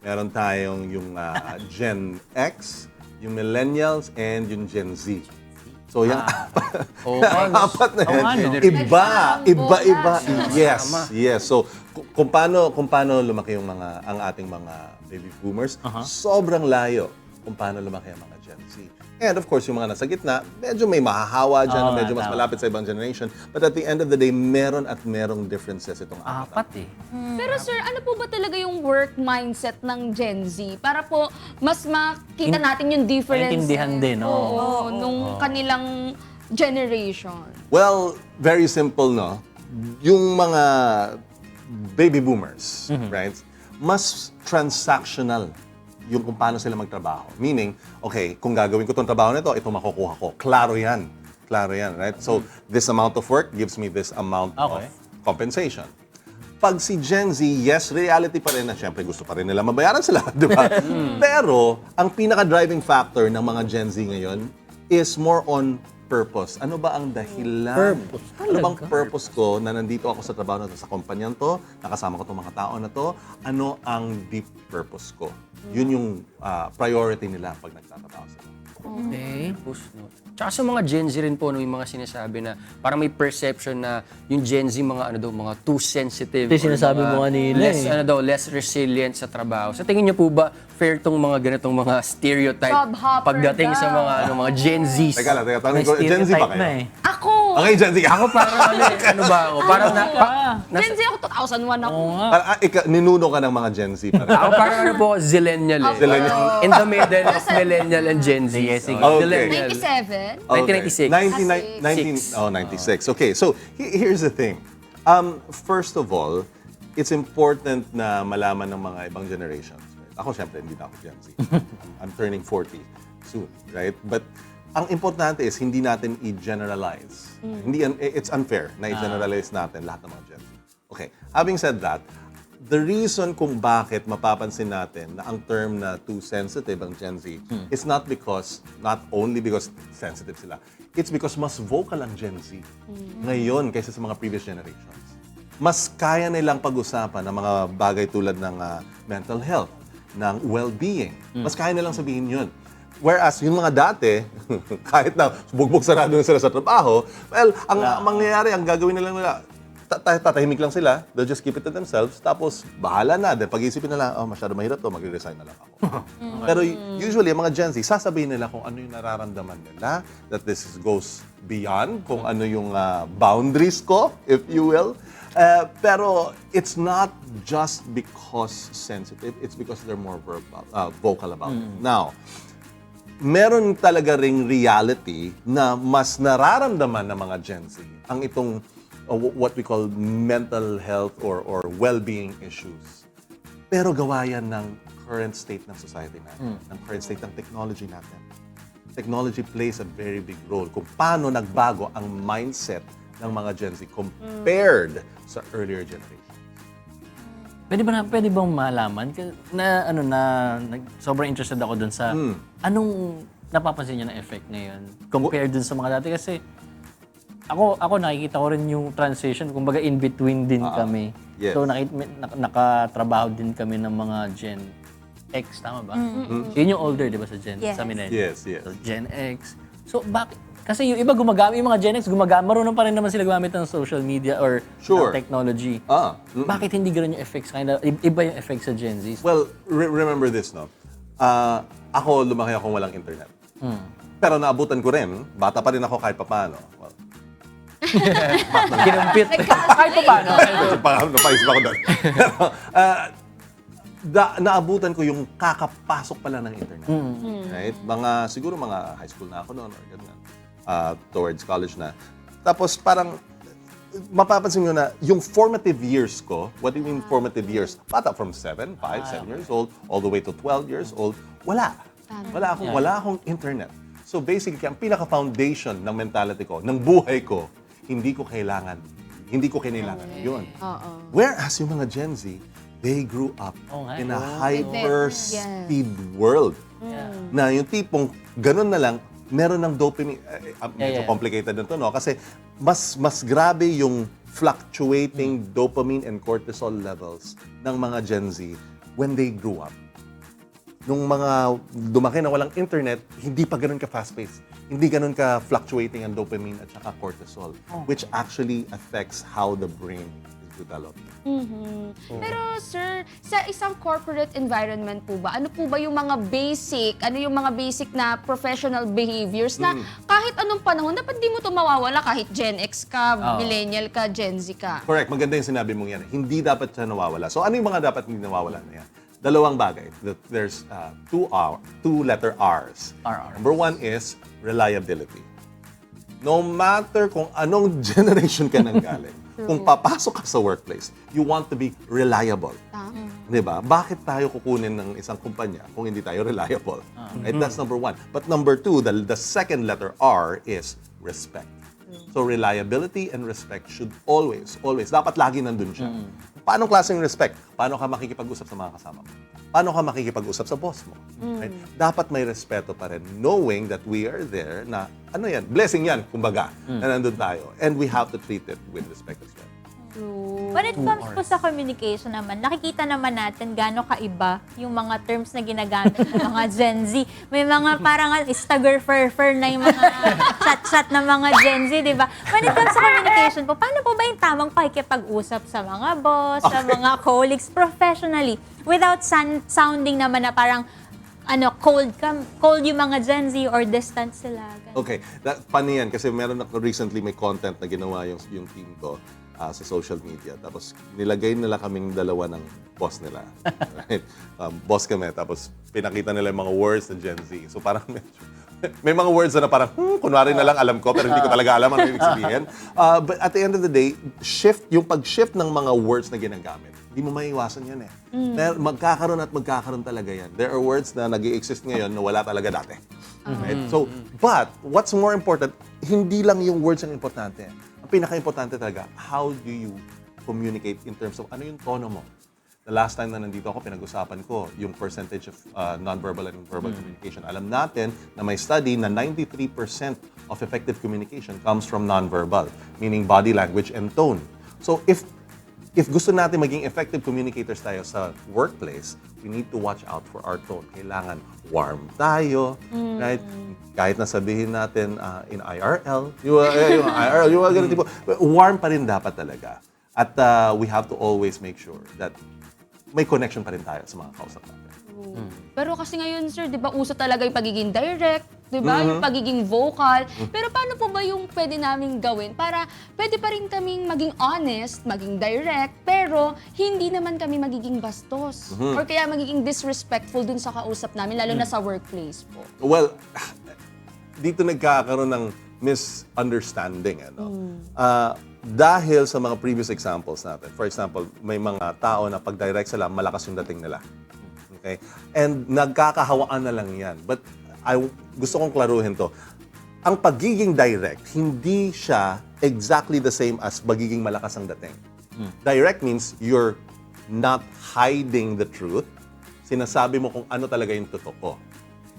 Meron tayong yung Gen X, yung millennials, and yung Gen Z. So, yung Oo, ang apat na yan, ano? iba. Yes. So, kung paano lumaki ang ating mga baby boomers, sobrang layo kung paano lumaki ang mga Gen Z. And of course, yung mga nasa gitna, medyo may mahahawa dyan, Oo, medyo mas tama. malapit sa ibang generation. But at the end of the day, merong differences itong apat. Apat eh. Pero sir, ano po ba talaga yung work mindset ng Gen Z? Para po mas makita natin yung difference. Maintindihan din, oo. Oo, nung kanilang generation. Well, very simple, no? Yung mga baby boomers, right? Mas transactional yung kung paano sila magtrabaho. Meaning, okay, kung gagawin ko itong trabaho nito, ito makukuha ko. Klaro yan, right? So, this amount of work gives me this amount of Okay. compensation. Pag si Gen Z, yes, reality pa rin na siyempre gusto pa rin nila mabayaran sila, di ba? Pero, ang pinaka-driving factor ng mga Gen Z ngayon is more on purpose. Ano ba ang dahilan? Purpose, Ano bang talaga? purpose ko na nandito ako sa trabaho na to, sa kumpanyang to, nakasama ko itong mga tao na to, ano ang deep purpose ko? Yun yung priority nila pag nagtatrabaho sila. Okay. Push, no? Tsaka sa mga Gen Z rin po, no, yung mga sinasabi na parang may perception na yung Gen Z mga mga too sensitive. Ito yung or sinasabi mga mo kanina less, eh. less resilient sa trabaho. Sa tingin niyo po ba, fair tong mga ganitong mga stereotype Job hopper pagdating sa daw. mga Gen Zs? Teka lang, May tanongin ko, Gen Z ba stereotype kayo? na eh. Ako! Okay, Gen Z ka. Ako parang ano ba ako? Parang Gen Z ako, 2001 ako. Oo nga. Ninuno ka ng mga Gen Z pa rin. ako parang ano po, zillennial eh. Zillennial. In the middle of millennial and Gen Z. Sige, sige. Okay. Zillennial. 97? 1996. 96. Okay, so here's the thing. First of all, it's important na malaman ng mga ibang generations. Right? Ako, syempre, hindi na ako Gen Z. I'm turning 40 soon, right? But ang importante is hindi natin i-generalize. It's unfair na i-generalize natin lahat ng mga Gen Z. Okay, having said that, the reason kung bakit mapapansin natin na ang term na too sensitive ang Gen Z is not only because sensitive sila. It's because mas vocal ang Gen Z ngayon kaysa sa mga previous generations. Mas kaya nilang pag-usapan ng mga bagay tulad ng mental health, ng well-being. Mas kaya nilang sabihin yun. Whereas yung mga dati, kahit na bugbog sarado na sila sa trabaho, well, ang mangyayari, ang gagawin nila, tatahimik lang sila, they'll just keep it to themselves, tapos bahala na. Then pag-iisipin nila, masyado mahirap to, mag-resign na lang ako. Pero usually, ang mga Gen Z, sasabihin nila kung ano yung nararamdaman nila, that goes beyond, kung ano yung boundaries ko, if you will. Pero it's not just because sensitive, it's because they're more vocal about it. Now, meron talaga ring reality na mas nararamdaman ng mga Gen Z ang itong what we call mental health or well-being issues. Pero gawa yan ng current state ng society natin, ng current state ng technology natin. Technology plays a very big role kung paano nagbago ang mindset ng mga Gen Z compared sa earlier generation. Pwede bang malaman sobrang interested ako dun sa anong napapansin niyo na effect ngayon compared dun sa mga dati kasi ako nakikita ko rin yung transition, kumbaga in between din kami. Yes. So nakatrabaho din kami ng mga Gen X, tama ba? Yun yung older, di ba, sa Gen, Yes. sa millennial. Yes, yes. So, Gen X. So bakit? Kasi yung iba yung mga Gen X marunong pa rin naman sila gumamit ng social media or Sure. ng technology. Mm-mm. Bakit hindi gano'n yung effects? Iba yung effects sa Gen Z? Well, remember this, no? Ako, lumaki akong walang internet. Pero naabutan ko rin, bata pa rin ako kahit papaano. Well, Kinumpit. Kahit pa paano. napaisip ako doon. Pero, naabutan ko yung kakapasok pala ng internet. Right? Siguro mga high school na ako noon or ganun. Towards college na. Tapos parang mapapansin nyo na yung formative years ko, what do you mean formative years? Bata from 7 years old, all the way to 12 years old, wala. Wala akong internet. So basically, ang pinaka-foundation ng mentality ko, ng buhay ko, hindi ko kailangan yun. Whereas yung mga Gen Z, they grew up in a hyper-speed world. Na yung tipong ganun na lang, meron ng dopamine. Medyo complicated na to, no? Kasi mas grabe yung fluctuating dopamine and cortisol levels ng mga Gen Z when they grew up. Nung mga dumaki na walang internet, hindi pa ganun ka fast-paced. hindi ganun ka fluctuating ang dopamine at saka cortisol, which actually affects how the brain is developed. Pero sir, sa isang corporate environment po ba, ano po ba yung mga basic na professional behaviors na kahit anong panahon, dapat di mo ito mawawala kahit Gen X ka, Millennial ka, Gen Z ka? Correct, maganda yung sinabi mong yan. Hindi dapat siya nawawala. So ano yung mga dapat hindi nawawala na yan? Dalawang bagay. There's two letter R's. Number one is reliability. No matter kung anong generation ka nang galing, kung papasok ka sa workplace, you want to be reliable. Di ba? Bakit tayo kukunin ng isang kumpanya kung hindi tayo reliable? Right? That's number one. But number two, the second letter R is respect. So reliability and respect should always, dapat lagi nandun siya. Paano klaseng respect? Paano ka makikipag-usap sa mga kasama mo? Paano ka makikipag-usap sa boss mo? Right? Dapat may respeto pa rin, knowing that we are there na, ano yan, blessing yan, kumbaga, na nandun tayo. And we have to treat it with respect as well. When it comes po sa communication naman, nakikita naman natin gaano kaiba yung mga terms na ginagamit ng mga Gen Z. May mga parang istagger-fur-fur na yung mga chat-chat ng mga Gen Z, di ba? When it comes sa communication po, paano po ba yung tamang pakikipag-usap sa mga boss, sa mga colleagues professionally, without sounding naman na parang cold yung mga Gen Z or distant sila? Ganun. Okay, funny yan kasi meron ako recently may content na ginawa yung team ko sa social media. Tapos nilagay nila kaming dalawa ng boss nila. Right? Boss kami. Tapos pinakita nila yung mga words ng Gen Z. So parang may mga words na parang, kunwari na lang alam ko, pero hindi ko talaga alam ano ibig sabihin. But at the end of the day, yung pag-shift ng mga words na ginagamit, hindi mo maiiwasan yan eh. Magkakaroon at magkakaroon talaga yan. There are words na nag-i-exist ngayon na wala talaga dati. Right? So, but what's more important, hindi lang yung words ang importante. Ang pinaka-importante talaga, how do you communicate in terms of ano yung tono mo? The last time na nandito ako, pinag-usapan ko yung percentage of non-verbal and verbal communication. Alam natin na may study na 93% of effective communication comes from non-verbal, meaning body language and tone. So if gusto natin maging effective communicators tayo sa workplace, we need to watch out for our tone. Kailangan warm tayo, right? Kahit na sabihin natin in IRL, yung ganun tipo, warm pa rin dapat talaga. At we have to always make sure that may connection pa rin tayo sa mga kausap natin. Pero kasi ngayon, sir, di ba, uso talaga yung pagiging direct, di ba? Yung pagiging vocal. Pero paano po ba yung pwede naming gawin para pwede pa rin kaming maging honest, maging direct, pero hindi naman kami magiging bastos. Or kaya magiging disrespectful dun sa kausap namin, lalo na sa workplace po. Well, dito nagkakaroon ng misunderstanding. Dahil sa mga previous examples natin. For example, may mga tao na pag direct sila, malakas yung dating nila. Okay? And nagkakahawaan na lang yan. But gusto kong klaruhin to. Ang pagiging direct, hindi siya exactly the same as pagiging malakas ang dating. Direct means you're not hiding the truth. Sinasabi mo kung ano talaga yung totoo.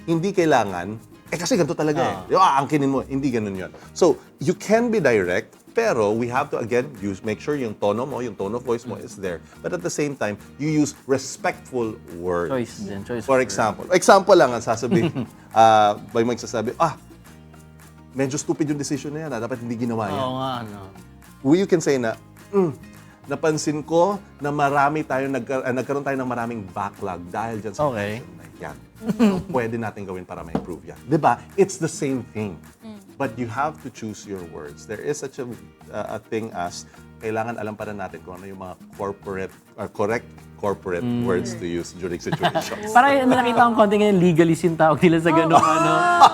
Hindi kailangan, kasi ganito talaga eh. Angkinin mo, hindi ganun yun. So, you can be direct, pero we have to, again, make sure yung tono mo, yung tone of voice mo is there. But at the same time, you use respectful words. Choice For word. example lang ang sasabihin. May magsasabi, medyo stupid yung decision na yan. Dapat hindi ginawa yan. Oo nga, You can say na, napansin ko na nagkaroon tayo ng maraming backlog dahil dyan sa decision na yan. Pwede natin gawin para ma-improve yan. Diba? It's the same thing. But you have to choose your words. There is such a thing as kailangan alam pa rin natin kung ano yung mga correct corporate words to use during situations. Parang nakita kong konti ngayon, legalism tawag nila sa ganung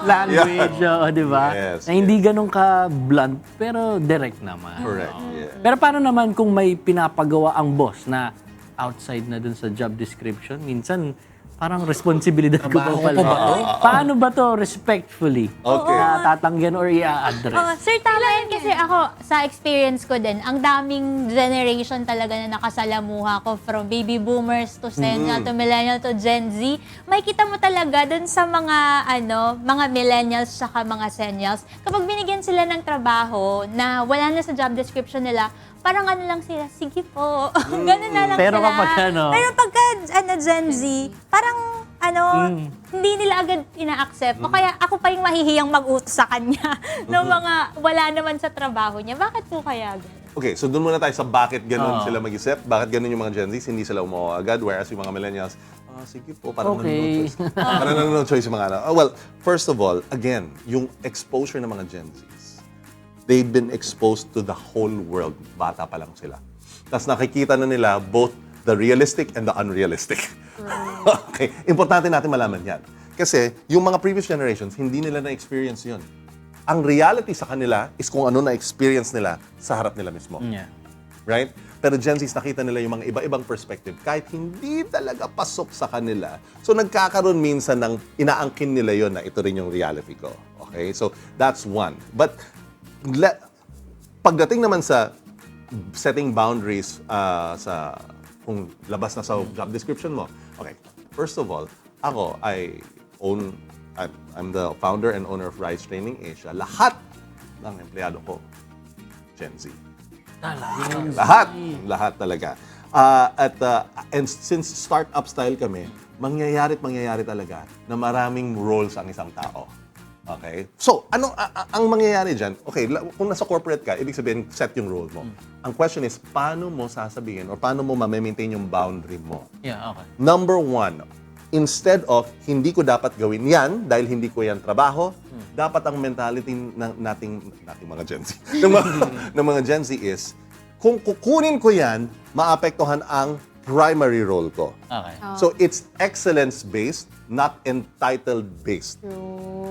language, di ba? Yes, na hindi ganun ka-blunt, pero direct naman. Correct, yeah. Pero paano naman kung may pinapagawa ang boss na outside na dun sa job description? Minsan, parang responsibilidad ko pa pala. Paano ba to respectfully? Okay. Tatanggihan or i-address? Sir, tama yan kasi ako, sa experience ko din, ang daming generation talaga na nakasalamuha ko from baby boomers to senior to millennial to Gen Z. May kita mo talaga dun sa mga millennials saka mga seniors. Kapag binigyan sila ng trabaho na wala na sa job description nila, parang lang sila, sige po. Ganun na lang Pero sila. kapag Pero pagka Gen Z, parang hindi nila agad ina-accept. O kaya ako pa yung mahihiyang mag-utos sa kanya ng mga wala naman sa trabaho niya. Bakit po kaya ganun? Okay, so doon muna tayo sa bakit ganun sila mag-isip, bakit ganun yung mga Gen Zs, hindi sila umuha agad, whereas yung mga millennials, sige po, parang Okay. no choice. Parang no choice yung mga well, first of all, again, yung exposure ng mga Gen Zs, they've been exposed to the whole world, bata pa lang sila. Tapos nakikita na nila both the realistic and the unrealistic. Okay, importante natin malaman yan. Kasi yung mga previous generations, hindi nila na-experience yun. Ang reality sa kanila is kung ano na-experience nila sa harap nila mismo. Yeah. Right? Pero Gen Zs, nakita nila yung mga iba-ibang perspective kahit hindi talaga pasok sa kanila. So nagkakaroon minsan ng inaangkin nila yon na ito rin yung reality ko. Okay? So that's one. But pagdating naman sa setting boundaries sa kung labas na sa job description mo. Okay. First of all, I'm the founder and owner of Rise Training Asia. Lahat ng empleyado ko, Gen Z. Lahat talaga. And since startup style kami, mangyayari talaga na maraming roles ang isang tao. Okay? So, ang mangyayari dyan, okay, kung nasa corporate ka, ibig sabihin, set yung role mo. Ang question is, paano mo sasabihin or paano mo ma-maintain yung boundary mo? Yeah, okay. Number one, instead of hindi ko dapat gawin yan dahil hindi ko yan trabaho, dapat ang mentality ng nating mga Gen Z, ng mga Gen Z is, kung kukunin ko yan, maapektuhan ang primary role ko. Okay. So it's excellence-based, not entitled-based.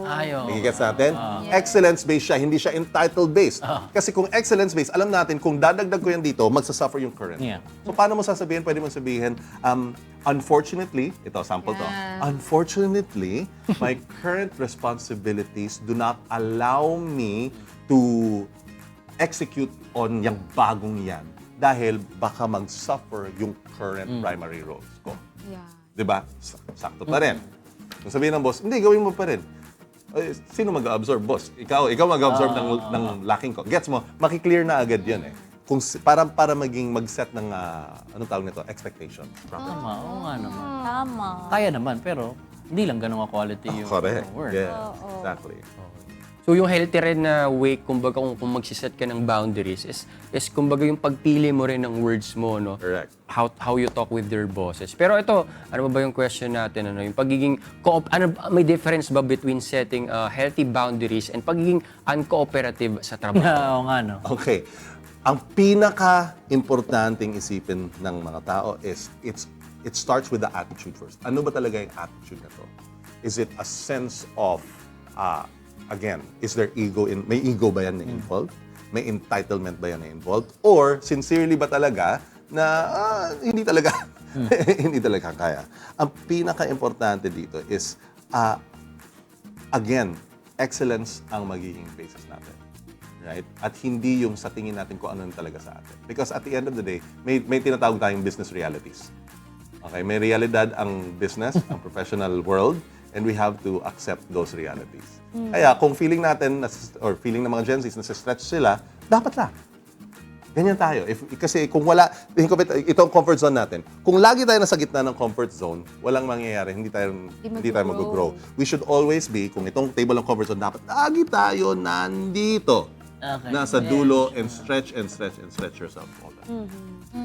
Ayaw. Nagigets natin? Excellence-based siya, hindi siya entitled-based. Kasi kung excellence-based, alam natin, kung dadagdag ko yan dito, magsasuffer yung current. Yeah. So paano mo sasabihin? Pwede mo sabihin, unfortunately, ito, sample to. Unfortunately, my current responsibilities do not allow me to execute on yung bagong yan dahil baka mag-suffer yung current primary roles ko. Yeah. Diba? Sakto pa rin. Kung sabihin ng boss, hindi, gawin mo pa rin. Sino mag-absorb, boss? Ikaw mag-absorb ng lacking ko. Gets mo? Makiklear na agad yan eh. Kung para maging mag-set ng anong tawag nito, expectation. Tama, oo nga naman. Tama. Kaya naman, pero hindi lang ganun ka-quality yung Correct. work. Yes, exactly. So yung healthy rin na way, kumbaga kung magsiset ka ng boundaries is kumbaga yung pagpili mo rin ng words mo, no? Correct. How you talk with your bosses. Pero ito, ano ba yung question natin, ano? Yung pagiging, may difference ba between setting healthy boundaries and pagiging uncooperative sa trabaho? Oo nga, no? Okay. Ang pinaka-importanting isipin ng mga tao is it starts with the attitude first. Ano ba talaga yung attitude na to? Is it a sense of again, is there may ego ba yan na involved? May entitlement ba yan na involved? Or sincerely ba talaga na hindi talaga hindi talaga kaya? Ang pinaka-importante dito is again, excellence ang magiging basis natin. Right? At hindi yung sa tingin natin kung ano talaga sa atin. Because at the end of the day, may tinatawag tayong business realities. Okay, may realidad ang business, ang professional world, and we have to accept those realities. Kaya kung feeling natin, or feeling ng mga Gen Zs, nasa-stretch sila, dapat lang. Ganyan tayo. Kasi kung wala, ito ang comfort zone natin. Kung lagi tayo nasa gitna ng comfort zone, walang mangyayari, hindi tayo mag-grow. We should always be, kung itong table ng comfort zone, dapat lagi tayo nandito. Okay. Nasa dulo and stretch yourself all that.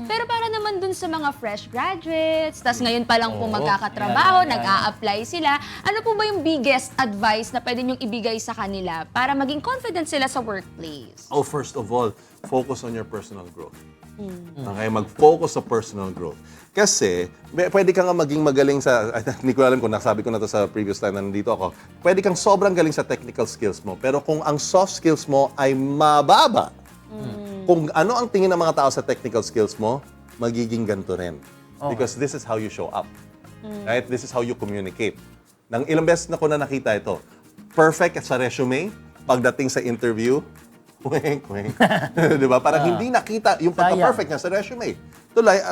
Pero para naman dun sa mga fresh graduates, tas ngayon pa lang po magkakatrabaho, nag-a-apply sila, ano po ba yung biggest advice na pwede niyong ibigay sa kanila para maging confident sila sa workplace? Oh, first of all, focus on your personal growth. Okay, mag-focus sa personal growth. Kasi, pwede ka nga maging magaling sa, hindi ko alam kung nasabi ko na to sa previous time na nandito ako, pwede kang sobrang galing sa technical skills mo, pero kung ang soft skills mo ay mababa, kung ano ang tingin ng mga tao sa technical skills mo, magiging ganito rin. Because this is how you show up. Right? This is how you communicate. Nang ilang beses na ko na nakita ito, perfect sa resume, pagdating sa interview, wink. Diba? Parang hindi nakita yung pagka-perfect niya sa resume.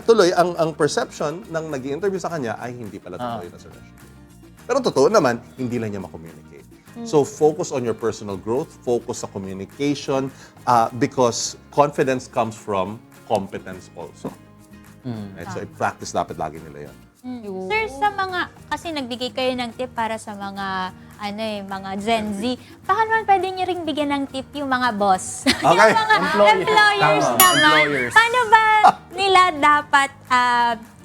Tuloy, ang perception ng nag-i-interview sa kanya ay hindi pala totoo yun sa resume. Pero totoo naman, hindi lang niya makommunicate. So focus on your personal growth, focus sa communication, because confidence comes from competence also. Right? So, i-practice dapat lagi nila yun. Sir, sa mga, kasi nagbigay kayo ng tip para sa mga, mga Gen Z. Baka naman pwede nyo ring bigyan ng tip yung mga boss. Okay. Yung mga employers Tama, naman. employers. Paano ba nila dapat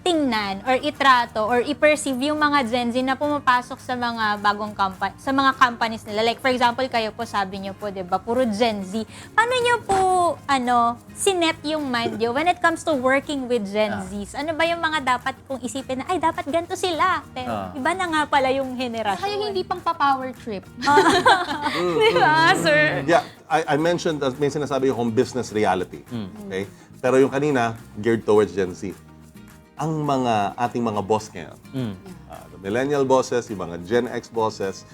tingnan or itrato or i-perceive yung mga Gen Z na pumapasok sa mga bagong company, sa mga companies nila? Like, for example, kayo po, sabi nyo po, di ba, puro Gen Z. Paano nyo po, sinet yung mind nyo when it comes to working with Gen Zs? Ano ba yung mga dapat kong isipin na, ay, dapat ganito sila. Pero iba na nga pala yung henerasyon. Kaya hindi pang pa-power trip. Di ba, sir? Yeah, I mentioned, may sinasabi akong business reality. Okay? Pero yung kanina, geared towards Gen Z. Ang ating mga boss ngayon, the millennial bosses, yung mga Gen X bosses,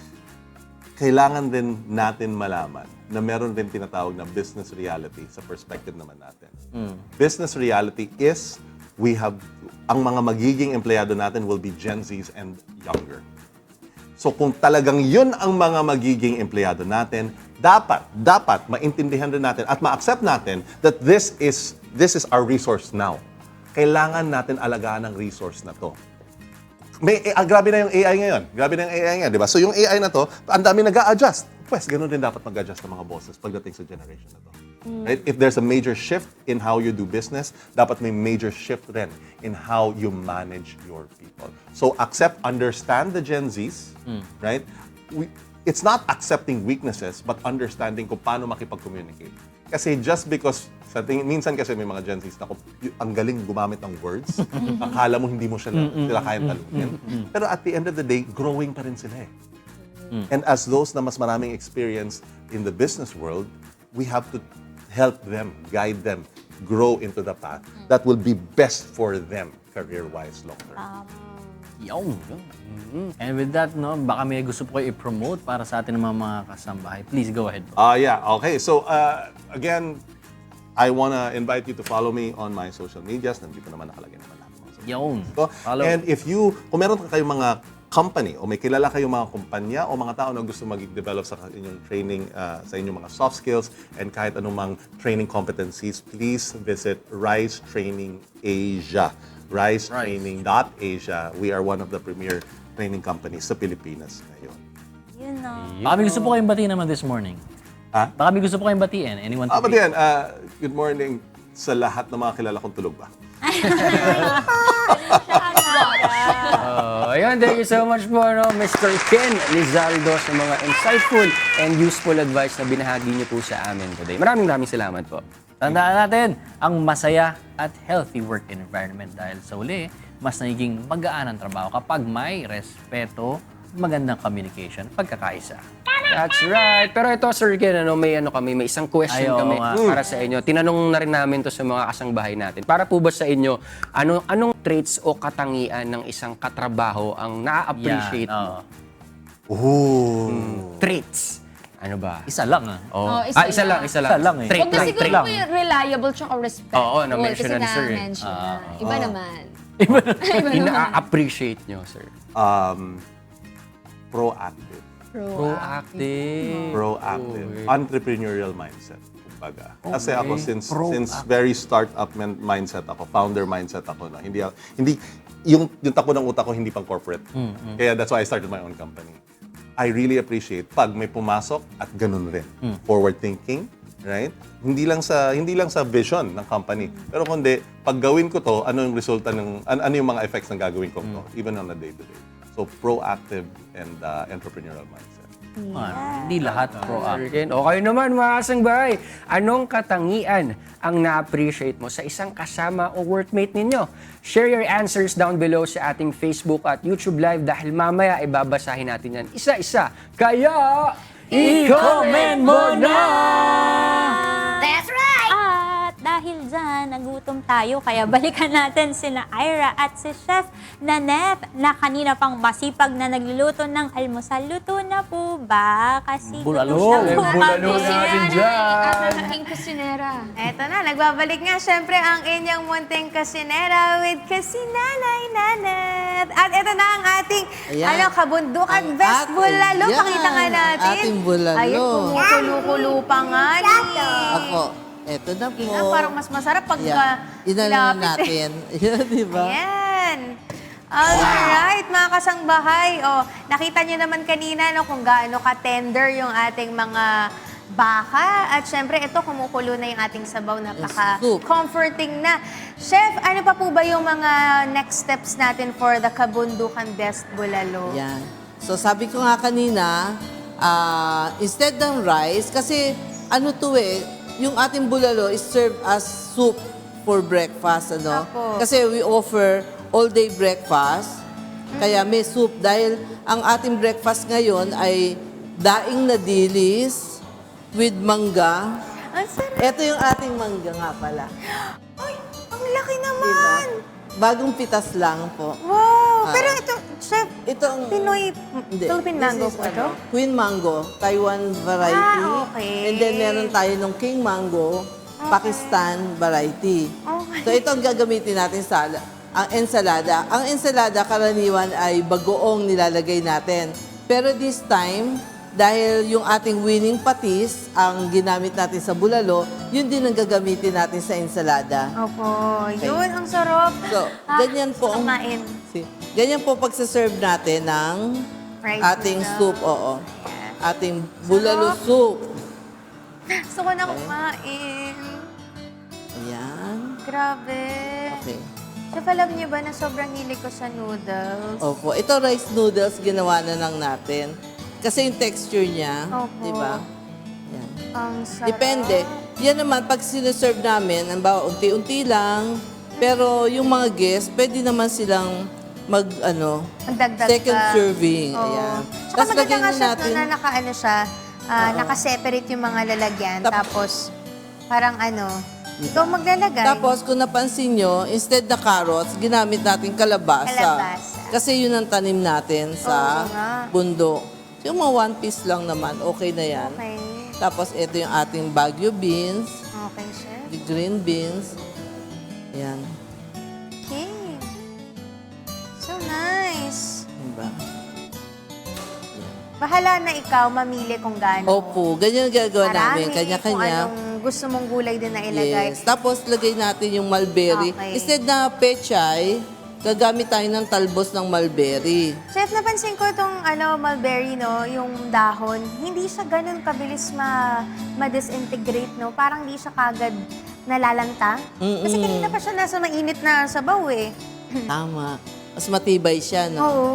kailangan din natin malaman na meron din tinatawag na business reality sa perspective naman natin. Business reality is ang mga magiging empleyado natin will be Gen Zs and younger. So kung talagang yun ang mga magiging empleyado natin, dapat maintindihan din natin at ma-accept natin that this is our resource now. Kailangan natin alagaan ang resource na to. Grabe na yung AI ngayon. Grabe na yung AI ngayon, di ba? So yung AI na to, ang dami nag-a-adjust. Pues, ganun din dapat mag-adjust ng mga bosses pagdating sa generation na to. Right? If there's a major shift in how you do business, dapat may major shift rin in how you manage your people. So understand the Gen Zs, right? It's not accepting weaknesses, but understanding kung paano makipag-communicate. Kasi just because, minsan kasi may mga Gen Zs na ang galing gumamit ng words, akala mo hindi mo sila kayang talunin. Pero at the end of the day, growing pa rin sila eh. And as those na mas maraming experience in the business world, we have to help them, guide them, grow into the path that will be best for them career-wise long-term. Yung. And with that, baka may gusto po kayo i-promote para sa atin ng mga kasambahay. Please go ahead. Yeah, okay. So, again, I wanna invite you to follow me on my social medias. Nandito naman nakalagay naman lahat ng mga social Yung. medias ko. Follow. And kung meron kayong mga company o may kilala kayong mga kumpanya o mga tao na gusto mag-develop sa inyong training, sa inyong mga soft skills and kahit anumang training competencies, please visit Rise Training Asia. RiseTraining.asia. We are one of the premier training companies sa Pilipinas ngayon. Yun o. Baka may gusto po kayong batiin naman this morning. Ha? Baka may gusto po kayong batiin. Anyone to But pick? yan, good morning sa lahat ng mga kilala kong tulog ba? Ayun, thank you so much po, Mr. Ken Lizaldo sa mga insightful and useful advice na binahagi niyo po sa amin today. Maraming salamat po. Tandaan natin ang masaya at healthy work environment dahil sa uli, mas nagiging magaan ang trabaho kapag may respeto, magandang communication, pagkakaisa. That's right. Pero ito, Sir Ken, may isang question Ay, oo kami nga. para sa inyo. Tinanong na rin namin to sa mga kasangbahay natin. Para po ba sa inyo, anong traits o katangian ng isang katrabaho ang na-appreciate mo? Traits. Ano ba? Isa lang Oh. isa Isa lang. Isa lang eh. Trait Huwag na lang. siguro lang. po yung reliable tsaka respectful. Oo, na-mention kasi na ni Sir eh. na-mention na. Iba naman. Ina-appreciate nyo, Sir. Proactive. Proactive. Entrepreneurial mindset. Kumbaga. Kasi ako since very startup mindset ako, founder mindset ako na hindi yung takbo ng utak ko hindi pang corporate. Kaya that's why I started my own company. I really appreciate pag may pumasok at ganun rin. Forward thinking, right? Hindi lang sa vision ng company. Pero kundi pag gawin ko to, ano yung resulta ano yung mga effects ng gagawin ko to, even on a day-to-day. So proactive and entrepreneurial mindset. Hindi lahat proactive. O kayo naman, mga kasangbahay, anong katangian ang na-appreciate mo sa isang kasama o workmate ninyo? Share your answers down below sa ating Facebook at YouTube Live dahil mamaya ibabasahin natin yan isa-isa. Kaya, i-comment mo na! That's right! At dahil dyan, nagutom tayo, kaya balikan natin sina Ira at si Chef Nanette na kanina pang masipag na nagluluto ng almusal. Luto na po ba? Kasi Bulalo. gutom na po Bulalo kami. natin dyan. At aking kusinera. Eto na, nagbabalik nga syempre ang inyong munting kasinera with Kasinanay Nanet. At ito na ang ating Ayan. kabundukan Ang best ating- bulalo. yan, Pakita nga natin. ating bulalo. Ayun, kumukulo-kulo pa nga. Ako. Eto na po. Tingnan, parang mas masarap pag Yan. Inano ilapit eh. natin. Yan, di ba? Ayan. Alright, mga kasangbahay. Oh, nakita niyo naman kanina no, kung gaano ka-tender yung ating mga baka. At syempre, ito, kumukulo na yung ating sabaw. soup. Napaka-comforting na. Chef, ano pa po ba yung mga next steps natin for the Kabundukan Best Bulalo? Yan. So sabi ko nga kanina, instead ng rice, kasi ano to eh, yung ating bulalo is served as soup for breakfast, ano? Apo. Kasi we offer all-day breakfast, kaya may soup. Dahil ang ating breakfast ngayon ay daing na dilis with mangga. Ang sarap. Ito yung ating mangga nga pala. Ay, ang laki Diba? naman. Bagong pitas lang po. Wow. Pero ito, Chef, Ito ang... Pinoy, Hindi. Philippine This mango is, po ito? Queen mango, Taiwan variety. Ah, okay. And then meron tayo ng king mango, Pakistan variety. Okay. So ito ang gagamitin natin sa ang ensalada. Ang ensalada karaniwan ay bagoong nilalagay natin. Pero this time, dahil yung ating winning patis ang ginamit natin sa bulalo, yun din ang gagamitin natin sa ensalada. Opo, yun, ang sarap. So, ganyan po ang- Kumain. Ganyan po pagsaserve natin ng Rice ating bulalo. soup, oo. Ating bulalo soup. Gusto ko na kumain. Ayan. Grabe. Okay. Chef, alam niyo ba na sobrang hilig ko sa noodles? Opo. Ito rice noodles, ginawa na lang natin. Kasi yung texture niya, Opo. di ba? Yan. Ang sarap. Depende. Yan naman, pag sineserve namin, halimbawa, unti-unti lang. Pero yung mga guests, pwede naman silang Magdagdag second pa. serving. Oo. Ayan. Tsaka Tapos maganda lagyan nga na siya natin. na naka-ano siya, naka-separate yung mga lalagyan. Tapos, parang ikaw maglalagay. Tapos, kung napansin nyo, instead na carrots, ginamit natin kalabasa. Kalabasa. Kasi yun ang tanim natin sa Oo nga. bundok. Yung mga one piece lang naman, okay na yan. Okay. Tapos, ito yung ating Baguio beans, Okay, Chef. the green beans. Yan. Okay. So nice. Diba? Bahala na ikaw mamili kung gaano. Opo, ganyan ang gagawa namin. Kung Kanya-kanya. anong gusto mong gulay din na ilagay. Yes. Tapos, lagay natin yung mulberry. Okay. Instead na pechay, gagamit tayo ng talbos ng mulberry. Chef, napansin ko itong mulberry, no, yung dahon, hindi siya ganun kabilis ma-disintegrate, no? Parang hindi siya kagad nalalanta. Kasi kanina pa siya nasa mainit na sabaw, eh. Tama. Mas matibay siya, no? Oo.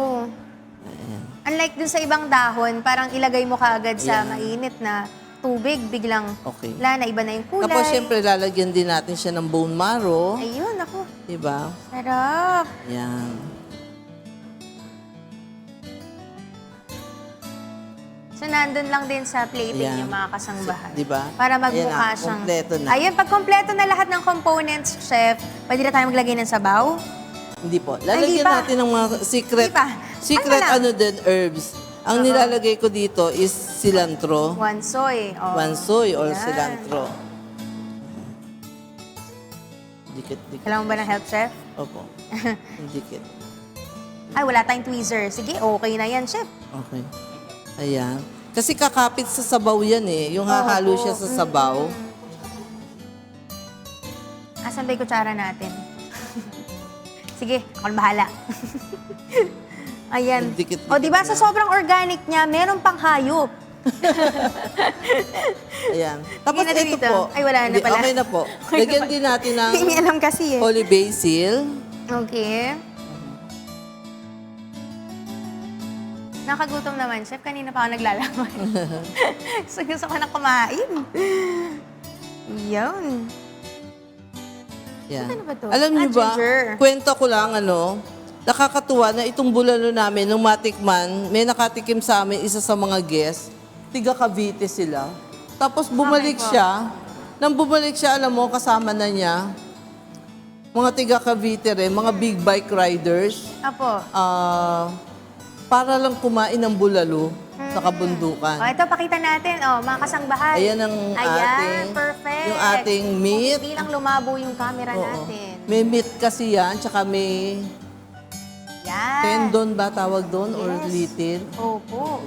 Unlike dun sa ibang dahon, parang ilagay mo kaagad sa mainit na tubig, biglang Okay. wala na, iba na yung kulay. Tapos, syempre, lalagyan din natin siya ng bone marrow. Ayun, ako. Diba? Sarap. Yan. So, nandun lang din sa plating Ayan. yung mga kasangbahan. Diba? Para Ayan magmukha na, siyang... kompleto na. Ayun, pag kompleto na lahat ng components, Chef, pwede na tayo maglagay ng sabaw? Hindi po. Hindi Lalagyan pa. natin ng mga secret, Hindi pa. secret Ano lang? din, herbs. Ang nilalagay ko dito is cilantro. Wansoy. Oh. Wansoy or Ayan. cilantro. Dikit. Kailangan mo ba ng help, Chef? Opo. Dikit. Ay, wala tayong tweezer. Sige, okay na yan, Chef. Okay. Ayan. Kasi kakapit sa sabaw yan eh. Yung hahalo siya sa sabaw. Asan ba yung kutsara natin? Sige, ako na bahala. Ayan. Ang dikit-dikit O, di ba sa na. sobrang organic niya, meron pang hayop. Ayan. Tapos Hindi na ito dito. po. Ay, wala na Hindi, pala. Okay na po. Okay Lagyan na din natin ng Hindi alam kasi eh. holy basil. Okay. Nakagutom naman, Chef. Kanina pa ako naglalakad. So, gusto ko na kumain. Yan. Yan. Ano ba to? Alam niyo ba, Ginger. kwento ko lang, nakakatuwa na itong bulalo namin, nung matikman, may nakatikim sa amin, isa sa mga guests, tiga Cavite sila. Tapos bumalik Okay po. siya. Nang bumalik siya, alam mo, kasama na niya, mga tiga Cavite rin, mga big bike riders, Apo. para lang kumain ng bulalo sa kabundukan. O, ito, pakita natin. O, mga kasangbahay. Ayan ang ating, perfect. yung ating meat. Hindi lang lumabo yung camera Oo. natin. May meat kasi yan, tsaka may Yan. tendon ba tawag doon or Yes. little? Opo.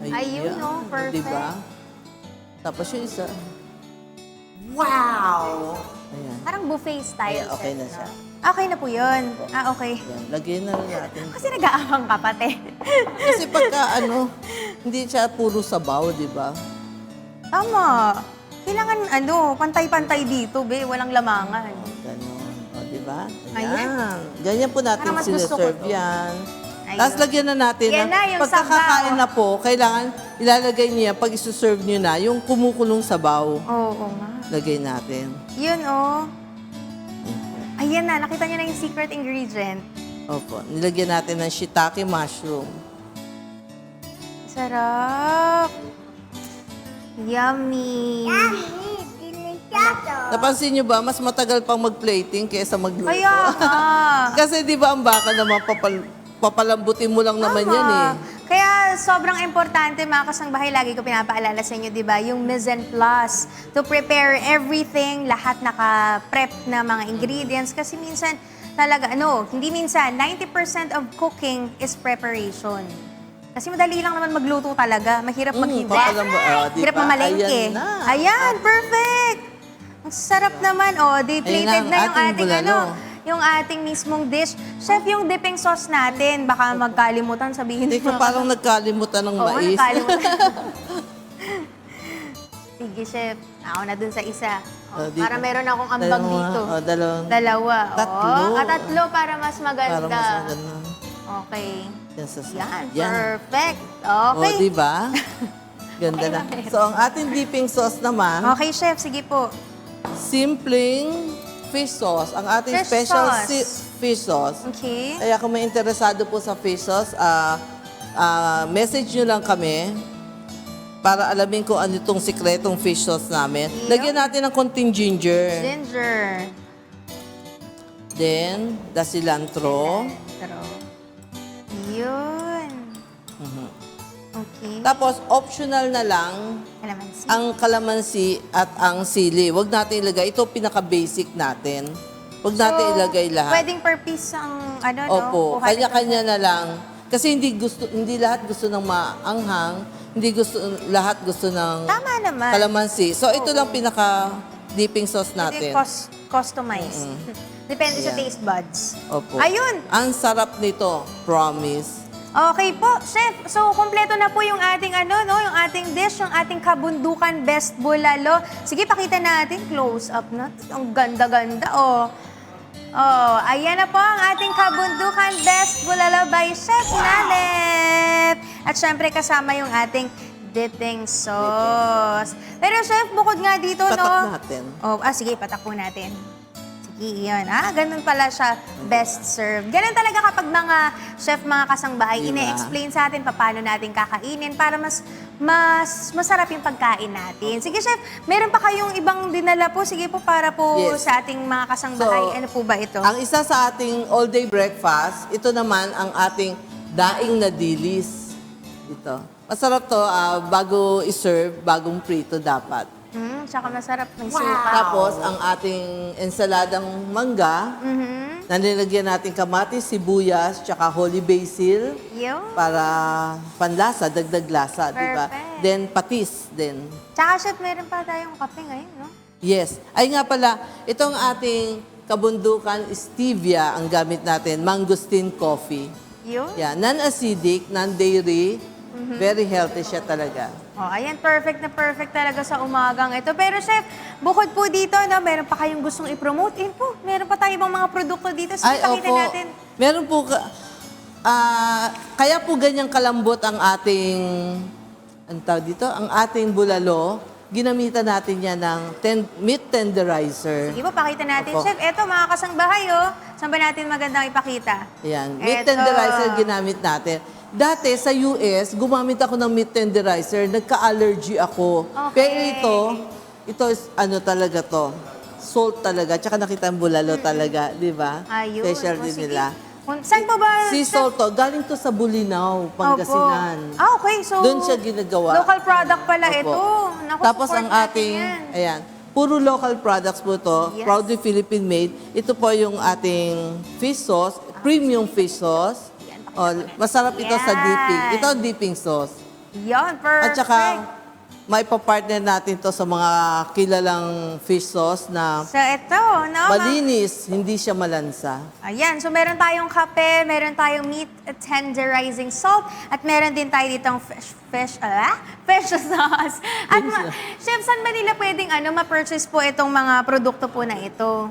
Ayun, yan. no? Perfect. Diba? Tapos yung isa. Wow! Ayan. Parang buffet style. Ayan, okay chef, na siya. no? Okay na po yun. Okay. Ayan, lagyan na rin natin. Kasi nag-aawang ka pati. Kasi pagka hindi siya puro sabaw, di ba? Tama. Kailangan pantay-pantay dito, be. Walang lamangan. Ganon. O, di ba? Ayan. Ayan. Ganyan po natin Parang mas gusto ko sinaserve to. yan. Ayun. Tapos lagyan na natin. Yan na, yung pagkakakain sabaw. na po, kailangan ilalagay niya, pag isuserve niyo na, yung kumukulong sabaw. Oo nga. Lagay natin. Yun, oh. Ayan na, nakita niyo na yung secret ingredient. Opo. Nilagyan natin ng shiitake mushroom. Sarap. Yummy. Napansin niyo ba, mas matagal pang mag-plating kaysa magluto? Kaya nga. Kasi di ba ang baka naman papalambutin mo lang naman Tama. yan eh. Kaya sobrang importante mga kasangbahay, lagi ko pinapaalala sa inyo, di ba, yung mise en place to prepare everything, lahat naka-prep na mga ingredients. Kasi minsan talaga, hindi minsan, 90% of cooking is preparation. Kasi madali lang naman magluto talaga. Mahirap maghigit. Di Hirap ba? mamalengke. Ayan na. Ayan, perfect! Ang sarap naman. Di-plated Ayan na ang yung ating ating bulalo. yung ating mismong dish. Chef, yung dipping sauce natin, baka magkalimutan sabihin Hindi ko mo. parang nagkalimutan ng Oo, mais. nakalimutan. Sige, chef. Ako na dun sa isa. Dito. Para meron akong ambag Dalawa. dito. Dalawang. Dalawa. Tatlo. Tatlo para mas maganda. Para mas maganda. Okay. Yan sa Yan, Yan. perfect. O, Okay. di ba? Ganda na. So, ang ating dipping sauce naman, Okay, chef. Sige po. simpleng fish sauce. Ang ating Fish special sauce. fish sauce. Okay. Kaya kung may interesado po sa fish sauce, message nyo lang kami para alamin kung ano itong sikretong fish sauce namin. Yep. Lagyan natin ng konting ginger. Ginger. Then, the cilantro. Pero, yun. Mhm. Okay. Tapos, optional na lang Kalamansi. ang kalamansi at ang sili. Huwag natin ilagay. Ito pinaka-basic natin. Huwag natin ilagay lahat. Pwedeng per piece ang Opo, kuha kanya-kanya na lang. Kasi hindi lahat gusto ng maanghang, hindi lahat gusto ng Tama naman. kalamansi. So ito lang pinaka dipping sauce Pwede natin. customize. Depende sa Ayan. taste buds. Opo. Ayun. Ang sarap nito, promise. Okay po, chef. So, kompleto na po yung ating yung ating dish, yung ating kabundukan best bulalo. Sige, pakita natin close up na. Ang ganda-ganda, oh. Oh, ayan na po ang ating kabundukan best bulalo by Chef Nalep. At syempre kasama yung ating dipping sauce. Pero chef, bukod nga dito, Patak natin. Oh, sige, patak po natin. Sige, yun. Ganun pala siya, best served. Ganun talaga kapag mga chef, mga kasangbahay, Diba? ine-explain sa atin paano natin kakainin para mas masarap yung pagkain natin. Sige, chef, meron pa kayong ibang dinala po? Sige po, para po Yes. sa ating mga kasangbahay. So, Ano po ba ito? Ang isa sa ating all-day breakfast, ito naman ang ating daing na dilis. Ito. Masarap to, bago iserve, bagong prito dapat. Tsaka masarap, may suka. Tapos, ang ating ensaladang mangga, na nilagyan natin kamatis, sibuyas, tsaka holy basil Yun. para panlasa, dagdag lasa, di ba? Perfect. Then, patis din. Tsaka chef, meron pa tayong kape ngayon, no? Yes. Ay nga pala, itong ating kabundukan stevia ang gamit natin, mangosteen coffee. Yun. Yeah, non-acidic, non-dairy, very healthy siya talaga. Oh, ayan, perfect na perfect talaga sa umagang ito. Pero chef, bukod po dito, meron pa kayong gustong i-promote? Po, meron pa tayong ibang mga produkto dito. Sige, pakita natin. Meron po, kaya po ganyang kalambot ang ating, ang tawag dito, ang ating bulalo, ginamitan natin yan ng meat tenderizer. Sige po, pakita natin. Opo. Chef, eto mga kasangbahay, oh. Saan ba natin magandang ipakita? Ayan, meat Eto. tenderizer ginamit natin. Dati sa US, gumamit ako ng meat tenderizer, nagka-allergy ako. Okay. Pero ito is ano talaga to, salt talaga, tsaka nakita ang bulalo talaga, di ba? Ayun. Special O, din sige. nila. Saan po ba? Sea chef? salt to, galing to sa Bulinaw, Pangasinan. Opo. Okay. So, Doon siya ginagawa. local product pala Opo. ito. Naku, Tapos support ang natin ating, yan. ayan, puro local products po to, Yes. proudly Philippine made. Ito po yung ating fish sauce, premium fish sauce. Oh, masarap ito sa Yan. dipping. Ito ang dipping sauce. Yan, At perfect. saka, maipapartner natin to sa mga kilalang fish sauce na So ito, no? malinis, hindi siya malansa. Ayan, so meron tayong kape, meron tayong meat tenderizing salt, at meron din tayo ditong fish sauce. At chef, saan ba nila pwedeng ma-purchase po itong mga produkto po na ito?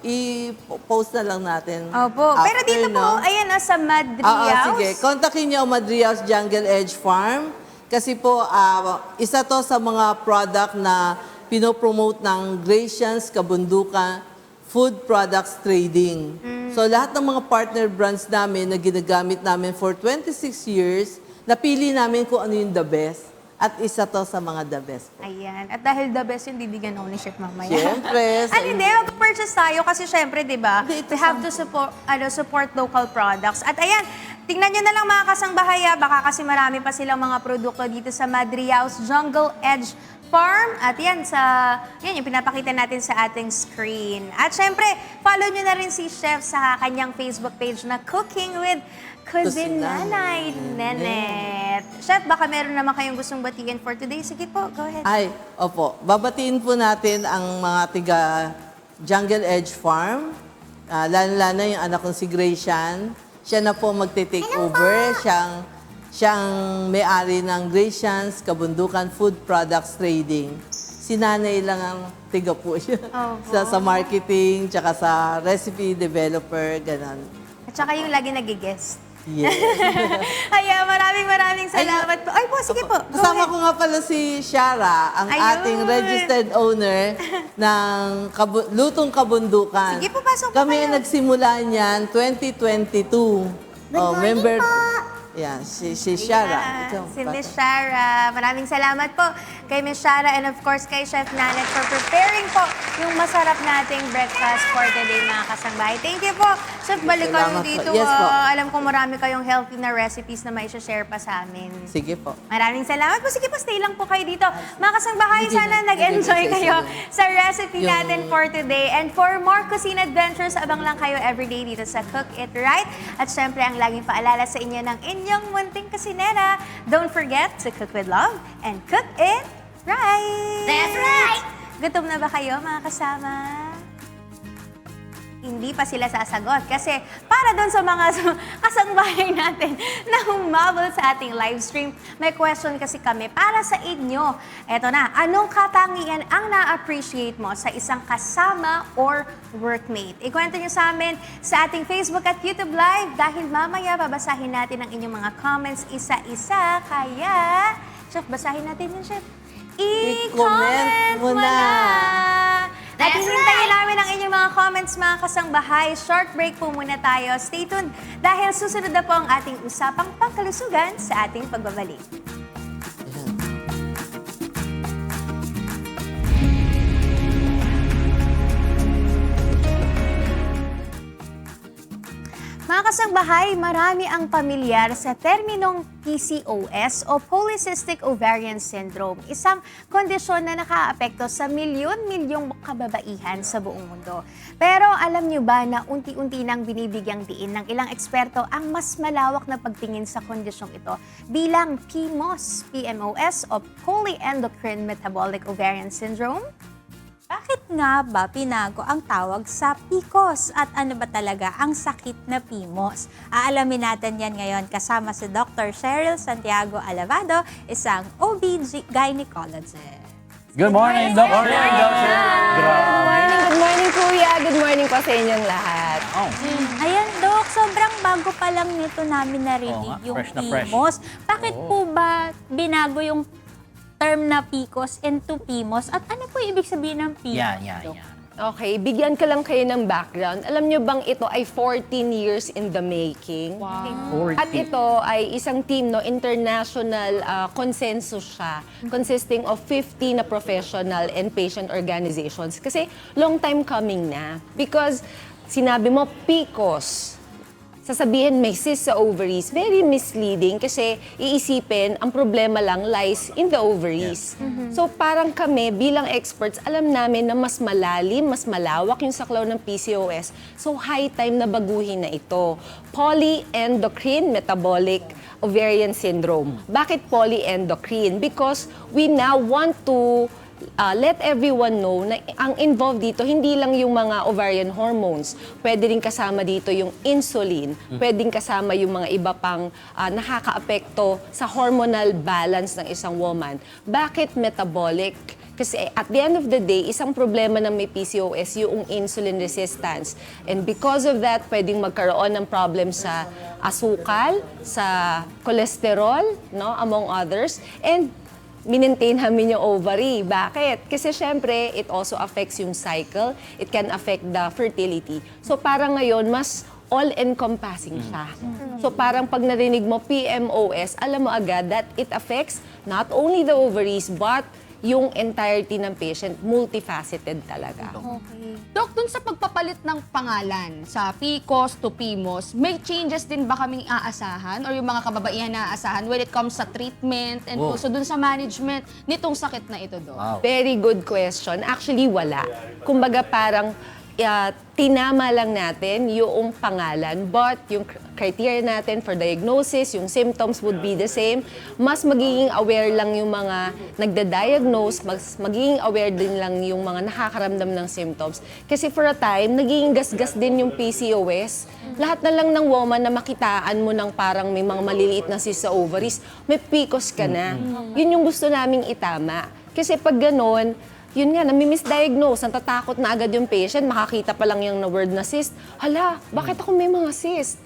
I-post na lang natin. Opo. Pero after, dito po, no? ayan sa Madriaos. Sige. Kontakin niyo ang Madriaos Jungle Edge Farm kasi po isa to sa mga product na pinopromote ng Gracians Kabundukan Food Products Trading. So lahat ng mga partner brands namin na ginagamit namin for 26 years, napili namin kung ano yung the best. At isa to sa mga the best. Ayan. At dahil the best yung bibigyan ako ni Chef mamaya. Siyempre. Hindi, mag-purchase tayo kasi syempre, di ba, Hindi, ito we have to support local products. At ayan, tingnan nyo na lang mga kasangbahaya, baka kasi marami pa silang mga produkto dito sa Madriaos Jungle Edge Farm. At yan, yan yung pinapakita natin sa ating screen. At syempre, follow nyo na rin si Chef sa kanyang Facebook page na Cooking with Kusinanay Nenet. Chef, baka meron naman kayong gustong batiin for today. Sige po, go ahead. Ay, opo. Babatiin po natin ang mga tiga Jungle Edge Farm. Lalo-lalo yung anak kong si Gracian. Siya na po magte-take over. Siyang may-ari ng Gracians Kabundukan Food Products Trading. Si nanay lang ang tiga po siya. Sa marketing, tsaka sa recipe developer, ganon. At saka yung lagi nag-guest. Yes. Kaya maraming salamat po. Ay po, sige po. Go Kasama ahead. ko nga pala si Shara, ang Ayun. ating registered owner ng Lutong Kabundukan. Sige po, pasok po Kami kayo. nagsimula niyan 2022. Member Yan, si Shara. Yeah, si Miss Shara. Maraming salamat po kay Miss Shara and of course kay Chef Nanet for preparing po yung masarap nating breakfast for today mga kasangbahay. Thank you po. Chef, balikan mo Salamat po. dito. Yes po. Alam ko marami kayong healthy na recipes na mai-share pa sa amin. Sige po. Maraming salamat po. Sige po, stay lang po kayo dito. Mga kasangbahay, Sige sana na. nag-enjoy Sige, kayo sige. sa recipe Yung- natin for today. And for more cuisine adventures, abang lang kayo everyday dito sa Cook It Right. At syempre, ang laging paalala sa inyo ng inyong munting kusinera, don't forget to cook with love and cook it right. That's right! Gutom na ba kayo, mga kasama? Hindi pa sila sasagot kasi para doon sa mga kasangbahay natin na humabol sa ating live stream, may question kasi kami para sa inyo. Eto na, anong katangian ang na-appreciate mo sa isang kasama or workmate? Ikwento nyo sa amin sa ating Facebook at YouTube Live dahil mamaya babasahin natin ang inyong mga comments isa-isa. Kaya, Chef, basahin natin yun, Chef. I-comment mo na! At hihintayin namin ang inyong mga comments, mga kasangbahay. Short break po muna tayo. Stay tuned dahil susunod na po ang ating usapang pangkalusugan sa ating pagbabalik. Mga kasangbahay, marami ang pamilyar sa terminong PCOS o Polycystic Ovarian Syndrome, isang kondisyon na nakaaapekto sa milyon-milyong kababaihan sa buong mundo. Pero alam niyo ba na unti-unti nang binibigyang diin ng ilang eksperto ang mas malawak na pagtingin sa kondisyong ito bilang PMOS o Polyendocrine Metabolic Ovarian Syndrome? Bakit nga ba pinago ang tawag sa PCOS at ano ba talaga ang sakit na PMOS? Aalamin natin yan ngayon kasama si Dr. Cheryl Santiago Alabado, isang OB-gynecologist. Good morning, Dr. Good morning, Kuya. Good morning po sa inyong lahat. Ayan, Dok, sobrang bago pa lang nito namin Oo narinig nga, yung fresh na fresh. PMOS. Bakit po ba binago yung term na PCOS into PMOS? At ano po ibig sabihin ng PMOS? Yan. Okay, bigyan ka lang kayo ng background. Alam nyo bang ito ay 14 years in the making? Wow. At ito ay isang team, no, international consensus siya, consisting of 50 na professional and patient organizations. Kasi long time coming na. Because sinabi mo, PCOS. sasabihin may cyst sa ovaries, very misleading kasi iisipin ang problema lang lies in the ovaries. So parang kami bilang experts, alam namin na mas malalim, mas malawak yung saklaw ng PCOS. So high time na baguhin na ito. Polyendocrine metabolic ovarian syndrome. Bakit polyendocrine? Because we now want to let everyone know na ang involved dito, hindi lang yung mga ovarian hormones. Pwede rin kasama dito yung insulin. Pwedeng kasama yung mga iba pang nakakaapekto sa hormonal balance ng isang woman. Bakit metabolic? Kasi at the end of the day, isang problema ng may PCOS yung insulin resistance. And because of that, pwedeng magkaroon ng problem sa asukal, sa cholesterol, no, among others. And minentain namin yung ovary. Bakit? Kasi syempre, it also affects yung cycle. It can affect the fertility. So parang ngayon, mas all-encompassing siya. So parang pag narinig mo PMOS, alam mo agad that it affects not only the ovaries, but yung entirety ng patient, multifaceted talaga. Dok, dun sa pagpapalit ng pangalan sa PCOS to PMOS, may changes din ba kaming aasahan or yung mga kababaihan na aasahan when it comes sa treatment and also dun sa management nitong sakit na ito, Dok? Very good question. Actually, wala. Kumbaga parang tinama lang natin yung pangalan, but yung criteria natin for diagnosis, yung symptoms would be the same. Mas magiging aware lang yung mga nagda-diagnose, mas magiging aware din lang yung mga nakakaramdam ng symptoms. Kasi for a time, nagiging gasgas din yung PCOS. Lahat na lang ng woman na makitaan mo ng parang may mga maliliit na cyst sa ovaries, may PCOS ka na. Yun yung gusto naming itama. Kasi pag ganon, yun nga, nami-misdiagnose, natatakot na agad yung patient, makakita pa lang yung na word na cyst. Hala, bakit ako may mga cyst?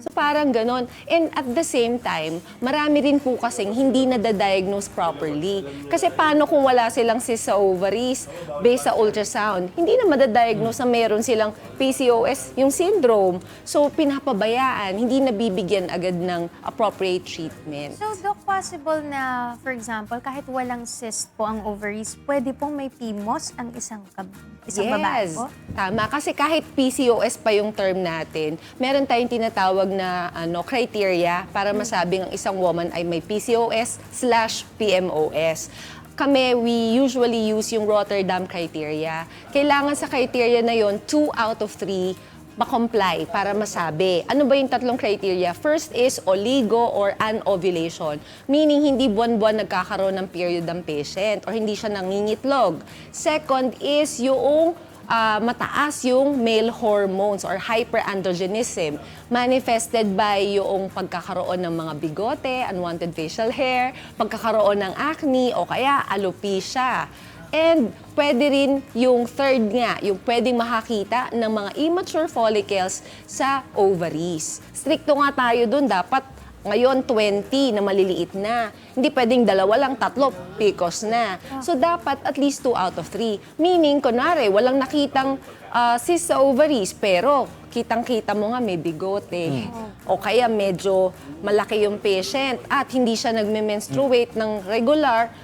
So parang ganon. And at the same time, marami rin po kasing hindi na-diagnose properly. Kasi paano kung wala silang cyst sa ovaries based sa ultrasound? Hindi na madadiagnose na meron silang PCOS, yung syndrome. So pinapabayaan, hindi nabibigyan agad ng appropriate treatment. So, Doc, possible na, for example, kahit walang cyst po ang ovaries, pwede pong may PMOS ang isang babae po? Tama. Kasi kahit PCOS pa yung term natin, meron tayong tinatawag na criteria para masabing ang isang woman ay may PCOS/PMOS. Kami, we usually use yung Rotterdam criteria. Kailangan sa criteria na yon 2 out of 3 ma-comply para masabi. Ano ba yung tatlong criteria? First is oligo or anovulation. Meaning, hindi buwan-buwan nagkakaroon ng period ang patient or hindi siya nangingitlog. Second is yung mataas yung male hormones or hyperandrogenism manifested by yung pagkakaroon ng mga bigote, unwanted facial hair, pagkakaroon ng acne o kaya alopecia. And pwede rin yung third nga, yung pwedeng makakita ng mga immature follicles sa ovaries. Stricto nga tayo dun, dapat ngayon 20 na maliliit na. Hindi pwedeng 2 lang, 3, PCOS na. So dapat at least 2 out of 3. Meaning, kunwari, walang nakitang cyst sa ovaries, pero kitang-kita mo nga may bigote. O kaya medyo malaki yung patient at hindi siya nagme-menstruate ng regular,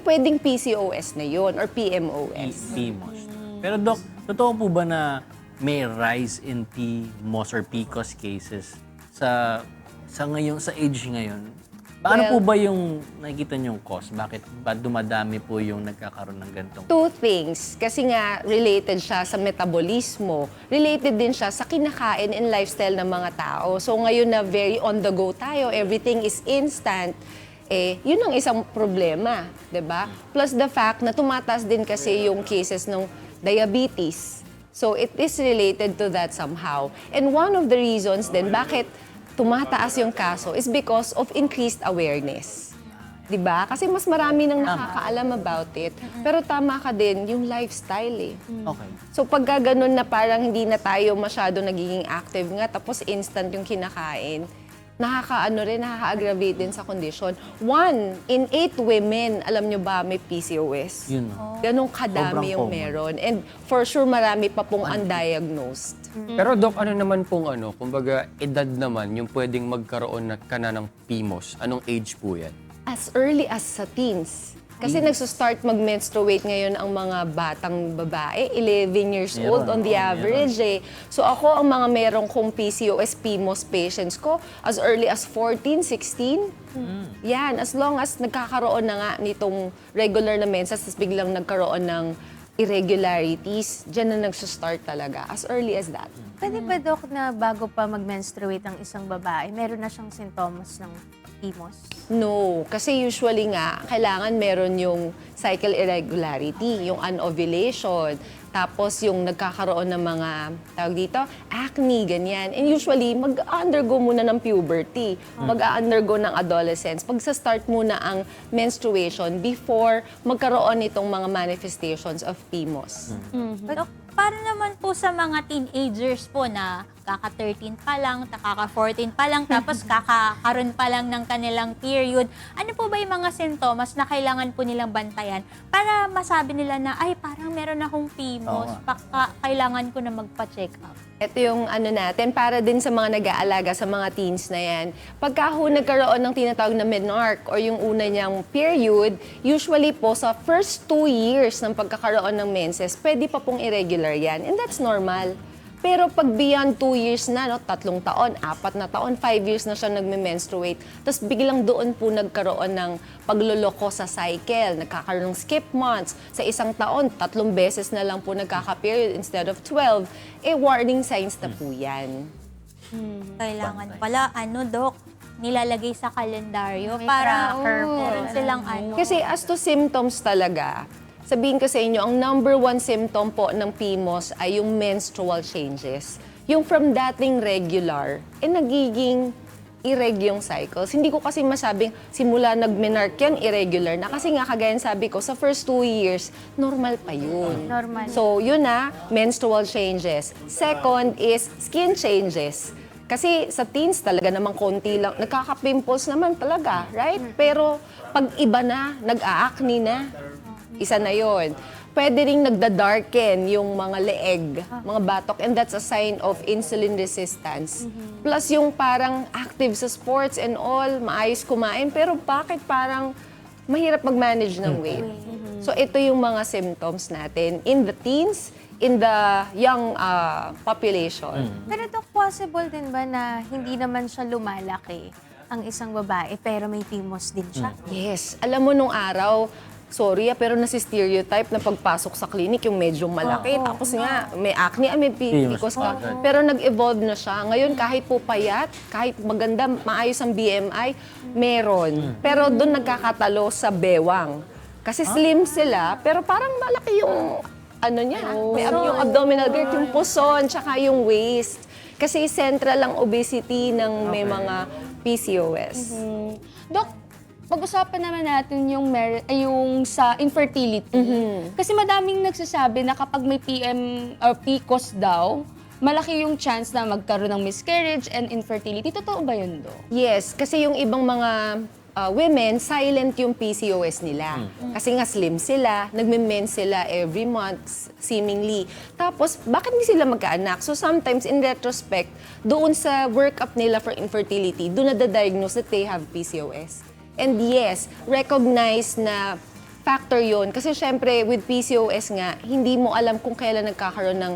pwedeng PCOS na yon or PMOS. PMOS. Pero Doc, totoo po ba na may rise in PMOS or PCOS cases sa age ngayon? Paano po ba yung nakikita niyong cause? Bakit ba dumadami po yung nagkakaroon ng ganitong? Two things. Kasi nga, related siya sa metabolismo. Related din siya sa kinakain and lifestyle ng mga tao. So ngayon na very on the go tayo, everything is instant, yun ang isang problema, 'di ba? Plus the fact na tumataas din kasi yung cases ng diabetes. So it is related to that somehow. And one of the reasons din bakit tumataas yung kaso is because of increased awareness. 'Di ba? Kasi mas marami nang nakakaalam about it. Pero tama ka din, yung lifestyle Okay. So pagka ganun na parang hindi na tayo masyado nagiging active nga, tapos instant yung kinakain, nakaka-aggravate din sa condition. 1 in 8 women, alam nyo ba, may PCOS. Yun. Ganun kadami Sobrang yung common. meron. And for sure, marami pa pong undiagnosed. Pero Doc, ano naman pong kumbaga edad naman yung pwedeng magkaroon ka na ng PMOS? Anong age po yan? As early as sa teens. Kasi nagsusstart mag-menstruate ngayon ang mga batang babae, 11 years Meron, old on the oo, average eh. So ako, ang mga merong kong PCOS, PMOS patients ko, as early as 14, 16, yan, as long as nagkakaroon na nga nitong regular na menses, tapos biglang nagkaroon ng irregularities, dyan na nagsusstart talaga, as early as that. Pwede ba, Dok, na bago pa mag-menstruate ang isang babae, meron na siyang sintomas ng PMOS? No, kasi usually nga, kailangan meron yung cycle irregularity, yung anovulation, tapos yung nagkakaroon ng mga, tawag dito, acne, ganyan. And usually, mag-undergo muna ng puberty, mag-undergo ng adolescence, pagsa-start muna ang menstruation before magkaroon itong mga manifestations of PMOS. Dok, para naman po sa mga teenagers po na kaka-13 pa lang, kaka-14 pa lang, tapos kakakaroon pa lang ng kanilang period, ano po ba yung mga sintomas na kailangan po nilang bantayan para masabi nila na, ay, parang meron akong PMOS, kailangan ko na magpa-check up? Ito yung ano natin, para din sa mga nag-aalaga sa mga teens na yan. Pagka ho nagkaroon ng tinatawag na menarche or yung una niyang period, usually po sa first 2 years ng pagkakaroon ng menses, pwede pa pong irregular yan. And that's normal. Pero pag beyond 2 years na, 3 taon, 4 na taon, 5 years na siya nagme-menstruate, tapos biglang doon po nagkaroon ng pagluloko sa cycle, nagkakaroon ng skip months. Sa isang taon, 3 beses na lang po nagkaka-period instead of 12, warning signs na po yan. Kailangan pala, Dok, nilalagay sa kalendaryo May para tracker po. meron silang Kasi as to symptoms talaga, sabihin ko sa inyo, ang number 1 symptom po ng PMOS ay yung menstrual changes. Yung from dating regular, nagiging irreg yung cycles. Hindi ko kasi masabing simula nag-menarche yan, irregular na. Kasi nga, kagaya sabi ko, sa first 2 years, normal pa yun. Normal. So, yun na, menstrual changes. Second is skin changes. Kasi sa teens talaga namang konti lang, nagkaka-pimples naman talaga, right? Pero pag iba na, nag-a-acne na, isa na yon. Pwede ring nagda-darken yung mga leeg, mga batok, and that's a sign of insulin resistance. Plus yung parang active sa sports and all, maayos kumain, pero bakit parang mahirap mag-manage ng weight? So ito yung mga symptoms natin in the teens, in the young population. Pero Dok, possible din ba na hindi naman siya lumalaki ang isang babae pero may PMOS din siya? Yes. Alam mo nung araw, sorry pero nasi-stereotype na pagpasok sa clinic yung medyo malaki. Tapos nga, may acne, may PCOS ka. Pero nag-evolve na siya. Ngayon, kahit po payat, kahit maganda, maayos ang BMI, meron. Pero doon nagkakatalo sa bewang. Kasi slim sila, pero parang malaki yung ano niya. May yung abdominal girth, yung puson, tsaka yung waist. Kasi central ang obesity ng may mga PCOS. Dok, pag-usapan naman natin yung sa infertility. Kasi madaming nagsasabi na kapag may PM or PCOS daw, malaki yung chance na magkaroon ng miscarriage and infertility. Totoo ba yun, Dok? Yes, kasi yung ibang mga women, silent yung PCOS nila. Kasi nga slim sila, nagme-mens sila every month, seemingly. Tapos, bakit hindi sila magkaanak? So sometimes, in retrospect, doon sa workup nila for infertility, doon na-diagnose that they have PCOS. And yes, recognize na factor yon. Kasi syempre, with PCOS nga, hindi mo alam kung kailan nagkakaroon ng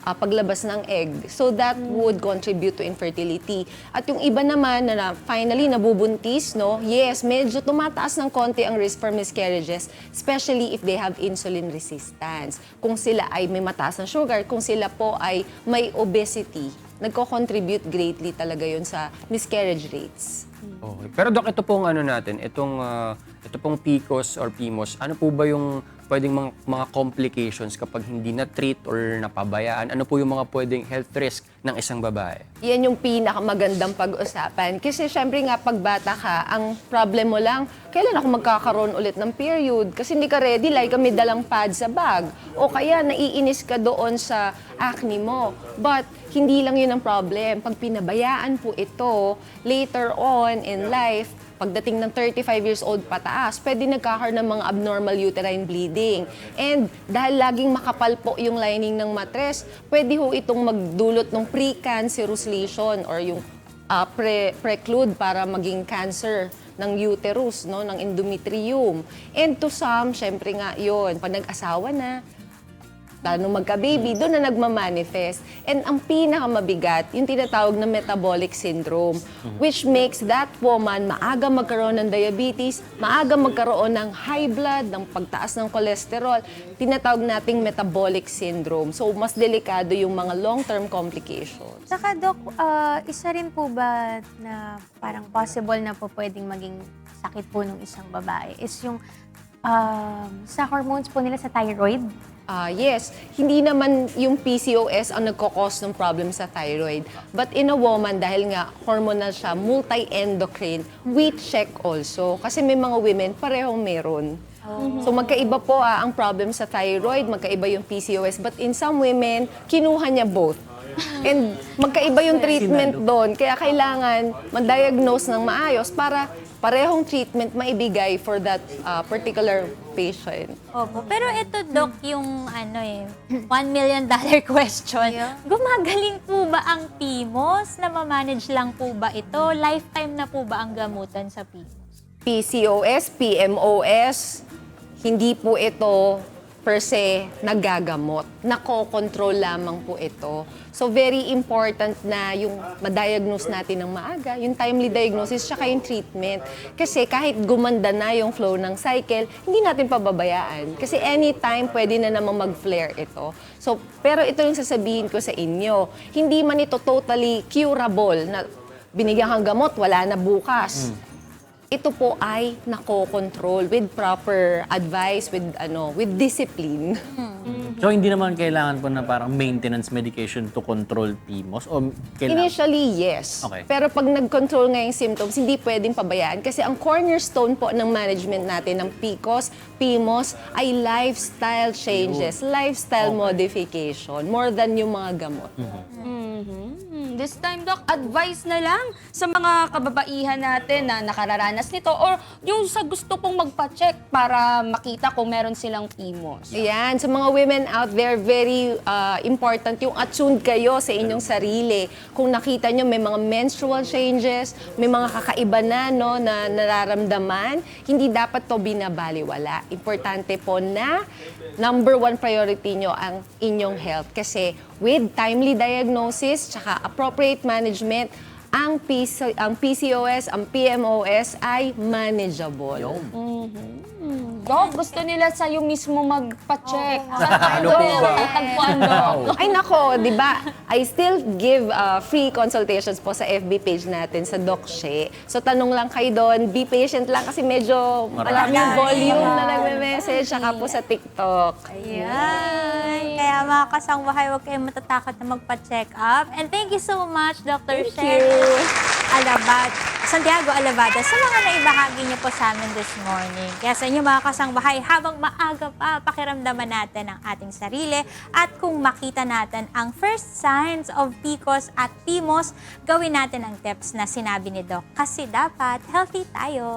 paglabas ng egg. So that would contribute to infertility. At yung iba naman na finally nabubuntis, no? Yes, medyo tumataas ng konti ang risk for miscarriages, especially if they have insulin resistance. Kung sila ay may mataas na sugar, kung sila po ay may obesity, nagko-contribute greatly talaga yun sa miscarriage rates. Okay. Pero Dok, ito pong ito pong PCOS or PMOS, ano po ba yung pwedeng mga complications kapag hindi na-treat or napabayaan? Ano po yung mga pwedeng health risk ng isang babae? Yan yung pinakamagandang pag-usapan. Kasi syempre nga, pag bata ka, ang problem mo lang, kailan ako magkakaroon ulit ng period? Kasi hindi ka ready, like may dalang pad sa bag. O kaya naiinis ka doon sa acne mo. But hindi lang yun ang problem. Pag pinabayaan po ito, later on in life, pagdating ng 35 years old pataas, pwede nagkakaroon ng mga abnormal uterine bleeding. And dahil laging makapal po yung lining ng matres, pwede ho itong magdulot ng precancerous lesion or yung preclude para maging cancer ng uterus, no, ng endometrium. And to some, syempre nga yun, pag nag-asawa na, lalo magka-baby, doon na nagmamanifest. And ang pinakamabigat, yung tinatawag na metabolic syndrome, which makes that woman maaga magkaroon ng diabetes, maaga magkaroon ng high blood, ng pagtaas ng cholesterol, tinatawag nating metabolic syndrome. So, mas delikado yung mga long-term complications. Saka, Doc, isa rin po ba na parang possible na po pwedeng maging sakit po ng isang babae is yung sa hormones po nila sa thyroid? Yes, hindi naman yung PCOS ang nagkakos ng problem sa thyroid. But in a woman, dahil nga hormonal siya, multi-endocrine, we check also. Kasi may mga women, parehong meron. So magkaiba po ang problem sa thyroid, magkaiba yung PCOS. But in some women, kinuha niya both. And magkaiba yung treatment doon. Kaya kailangan ma-diagnose ng maayos para parehong treatment maibigay for that particular patient. Opo. Pero ito, Doc, yung $1 million question. Gumagaling po ba ang PIMOS? Na-manage lang po ba ito? Lifetime na po ba ang gamutan sa PIMOS? PCOS, PMOS, hindi po ito per se nagagamot. Nakokontrol lamang po ito. So very important na yung ma-diagnose natin ng maaga, yung timely diagnosis, tsaka yung treatment. Kasi kahit gumanda na yung flow ng cycle, hindi natin pababayaan. Kasi anytime pwede na namang mag-flare ito. So, pero ito yung sasabihin ko sa inyo, hindi man ito totally curable na binigyan kang gamot, wala na bukas. Ito po ay nako-control with proper advice, with discipline. So, hindi naman kailangan po na parang maintenance medication to control PMOS? O kailangan? Initially, yes. Okay. Pero pag nag-control nga yung symptoms, hindi pwedeng pabayaan. Kasi ang cornerstone po ng management natin ng PCOS, PMOS, ay lifestyle changes, lifestyle modification, more than yung mga gamot. This time, Doc, advice na lang sa mga kababaihan natin na nakararanas nito or yung sa gusto pong magpa-check para makita kung meron silang PMOS. Ayan, sa mga women out there, very important yung attuned kayo sa inyong sarili. Kung nakita nyo may mga menstrual changes, may mga kakaiba na, no, na nararamdaman, hindi dapat to binabaliwala. Importante po na number one priority nyo ang inyong health. Kasi with timely diagnosis, tsaka appropriate management, ang PCOS, ang PMOS ay manageable. Doc, gusto nila sa'yo mismo magpa-check. Saan Ano po ba? tatagpuan, Doc? Ay nako, di ba? I still give free consultations po sa FB page natin sa Doc She. So tanong lang kayo doon, be patient lang kasi medyo maraming volume na nagme-message, saka po sa TikTok. Ayan. Kaya mga kasangbahay, huwag kayong matatakot na magpa-check up. And thank you so much, Dr. She Santiago Alabada, sa mga naibahagi niyo po sa amin this morning. Kaya sa inyo mga kasangbahay, habang maaga pa, pakiramdaman natin ang ating sarili at kung makita natin ang first signs of PCOS at PMOS, gawin natin ang tips na sinabi ni Doc. Kasi dapat healthy tayo.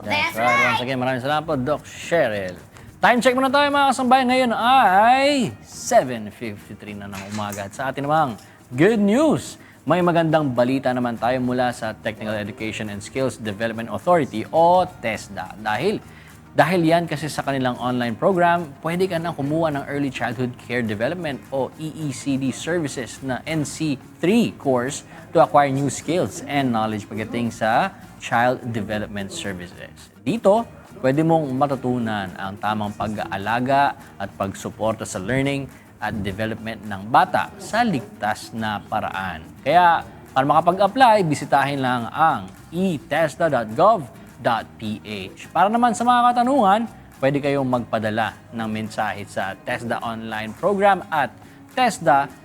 That's right. Once again, maraming salamat po, Doc Cheryl. Time check muna tayo mga kasambahay. Ngayon ay 7:53 na ng umaga. At sa atin namang good news. May magandang balita naman tayo mula sa Technical Education and Skills Development Authority o TESDA. Dahil yan kasi sa kanilang online program, pwede ka na kumuha ng Early Childhood Care Development o EECD services na NC3 course to acquire new skills and knowledge pagdating sa child development services. Dito, pwede mong matutunan ang tamang pag-aalaga at pagsuporta sa learning at development ng bata sa ligtas na paraan. Kaya, para makapag-apply, bisitahin lang ang etesda.gov.ph. Para naman sa mga katanungan, pwede kayong magpadala ng mensahe sa TESDA online program at tesda.gov.ph.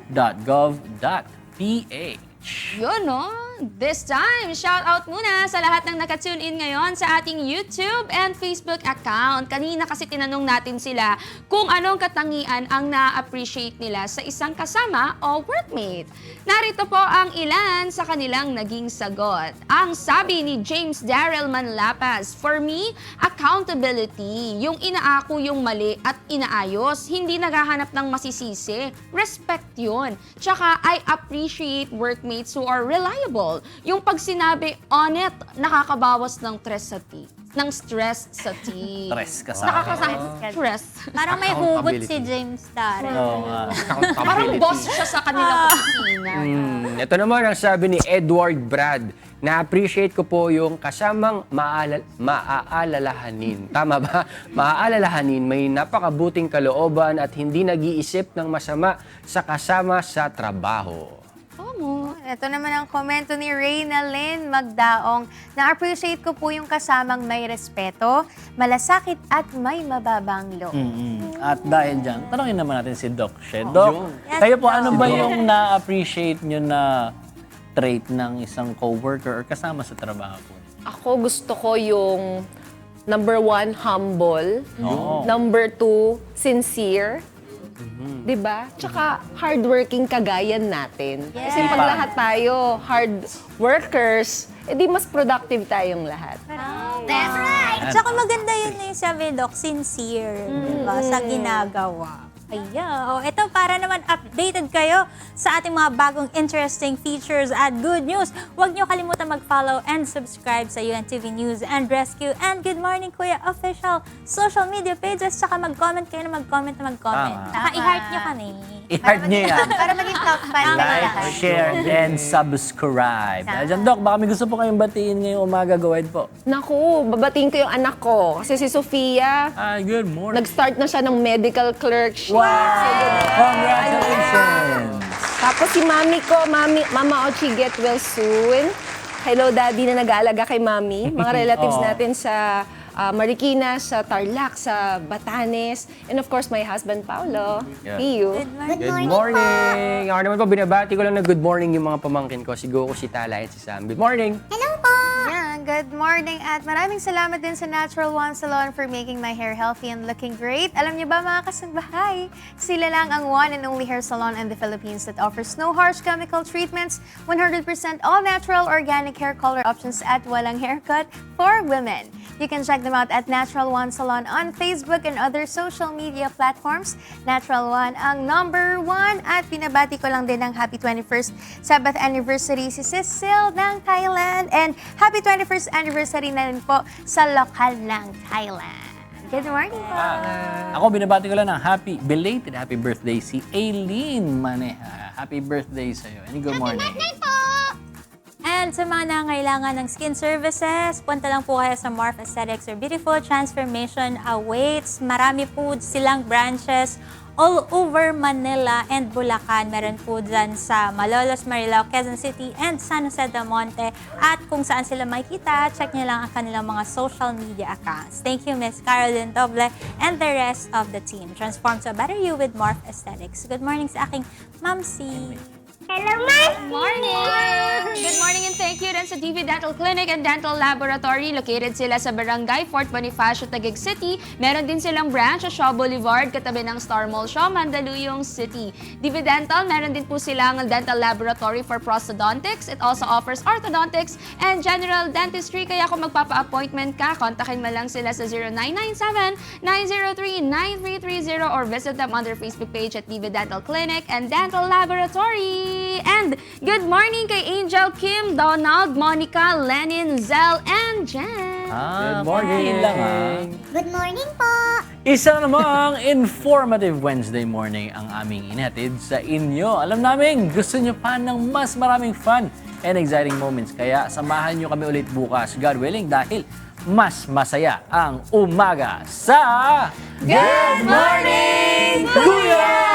Yun, no? This time, shout out muna sa lahat ng nakatune in ngayon sa ating YouTube and Facebook account. Kanina kasi tinanong natin sila kung anong katangian ang na-appreciate nila sa isang kasama o workmate. Narito po ang ilan sa kanilang naging sagot. Ang sabi ni James Darrell Manlapas, for me, accountability. Yung inaako yung mali at inaayos, hindi naghahanap ng masisisi. Respect yun. Tsaka, I appreciate workmates who are reliable. gentle. Yung pag sinabi on it, nakakabawas ng stress sa teeth. Stress ka sa akin. Stress. Parang may hugot si James Tarek. Oo nga. Parang boss siya sa kanilang opisina. Ito naman ang sabi ni Edward Brad. Na-appreciate ko po yung kasamang maaalalahanin. Tama ba? Maaalalahanin, may napakabuting kalooban at hindi nag-iisip ng masama sa kasama sa trabaho. Ito naman ang komento ni Reyna Lynn Magdaong. Na-appreciate ko po yung kasamang may respeto, malasakit at may mababang loob. At dahil dyan, tanongin naman natin si Doc She. Doc, kayo po, ano ba yung na-appreciate nyo na trait ng isang coworker or kasama sa trabaho po? Ako gusto ko yung number 1, humble. Oo. Number 2, sincere. Diba? Tsaka hardworking kagayan natin. Kasi pag lahat tayo hard workers, edi mas productive tayong lahat. That's right! Tsaka maganda yun yung sabi, Doc, sincere, diba, sa ginagawa. Ayan. O, ito para naman updated kayo sa ating mga bagong interesting features at good news. Huwag niyo kalimutan mag-follow and subscribe sa UNTV News and Rescue and Good Morning Kuya official social media pages. Tsaka mag-comment kayo na mag-comment. Tama. Tsaka i-heart niyo kami. I-heart nyo yan. Para maging top fan na Like, lahat. share, and subscribe. Dyan, Doc, baka may gusto po kayong batiin ngayong umaga. Go ahead po. Naku, babatiin ko yung anak ko. Kasi si Sofia, Hi, good morning. nag-start na siya ng medical clerkship. Congratulations! Tapos si mami ko, Mama Ochi, get well soon. Hello, Daddy na nag-aalaga kay Mami. Mga relatives Oo. natin sa Marikina, sa Tarlac, sa Batanes. And of course, my husband, Paolo. Yeah. See you. Good morning! Ako naman po, binabati ko lang na good morning yung mga pamangkin ko. Si Goku, si Tala, at si Sam. Good morning! Yan, good morning at maraming salamat din sa Natural One Salon for making my hair healthy and looking great. Alam niyo ba mga kasambahay, sila lang ang one and only hair salon in the Philippines that offers no harsh chemical treatments, 100% all natural organic hair color options at walang haircut for women. You can check them out at Natural One Salon on Facebook and other social media platforms. Natural One ang number 1 at pinabati ko lang din ng happy 21st Sabbath anniversary si Cecil ng Thailand and happy 21st anniversary na rin po sa lokal ng Thailand. Good morning po! Ako, binabati ko lang ng belated happy birthday si Aileen Maneha. Happy birthday sa'yo. And good morning. And sa mga nangailangan ng skin services, punta lang po kayo sa Morph Aesthetics or Beautiful Transformation Awaits. Marami po silang branches all over Manila and Bulacan. Meron po dyan sa Malolos, Marilao, Quezon City, and San Jose del Monte. At kung saan sila makikita, check nyo lang ang kanilang mga social media accounts. Thank you, Miss Caroline Doble and the rest of the team. Transform to a better you with Morph Aesthetics. Good morning sa aking Mamsi. Good morning and thank you rin sa DV Dental Clinic and Dental Laboratory. Located sila sa Barangay Fort Bonifacio, Taguig City. Meron din silang branch sa Shaw Boulevard, katabi ng Star Mall, Shaw, Mandaluyong City. DV Dental, meron din po silang dental laboratory for prosthodontics. It also offers orthodontics and general dentistry. Kaya kung magpapa-appointment ka, kontakin mo lang sila sa 0997-903-9330 or visit them on their Facebook page at DV Dental Clinic and Dental Laboratory. And good morning kay Angel, Kim, Donald, Monica, Lenin, Zell, and Jen. Good morning. Good morning po! Isa namang informative Wednesday morning ang aming inhatid sa inyo. Alam namin, gusto nyo pa ng mas maraming fun and exciting moments. Kaya samahan nyo kami ulit bukas, God willing, dahil mas masaya ang umaga sa Good Morning, Kuya!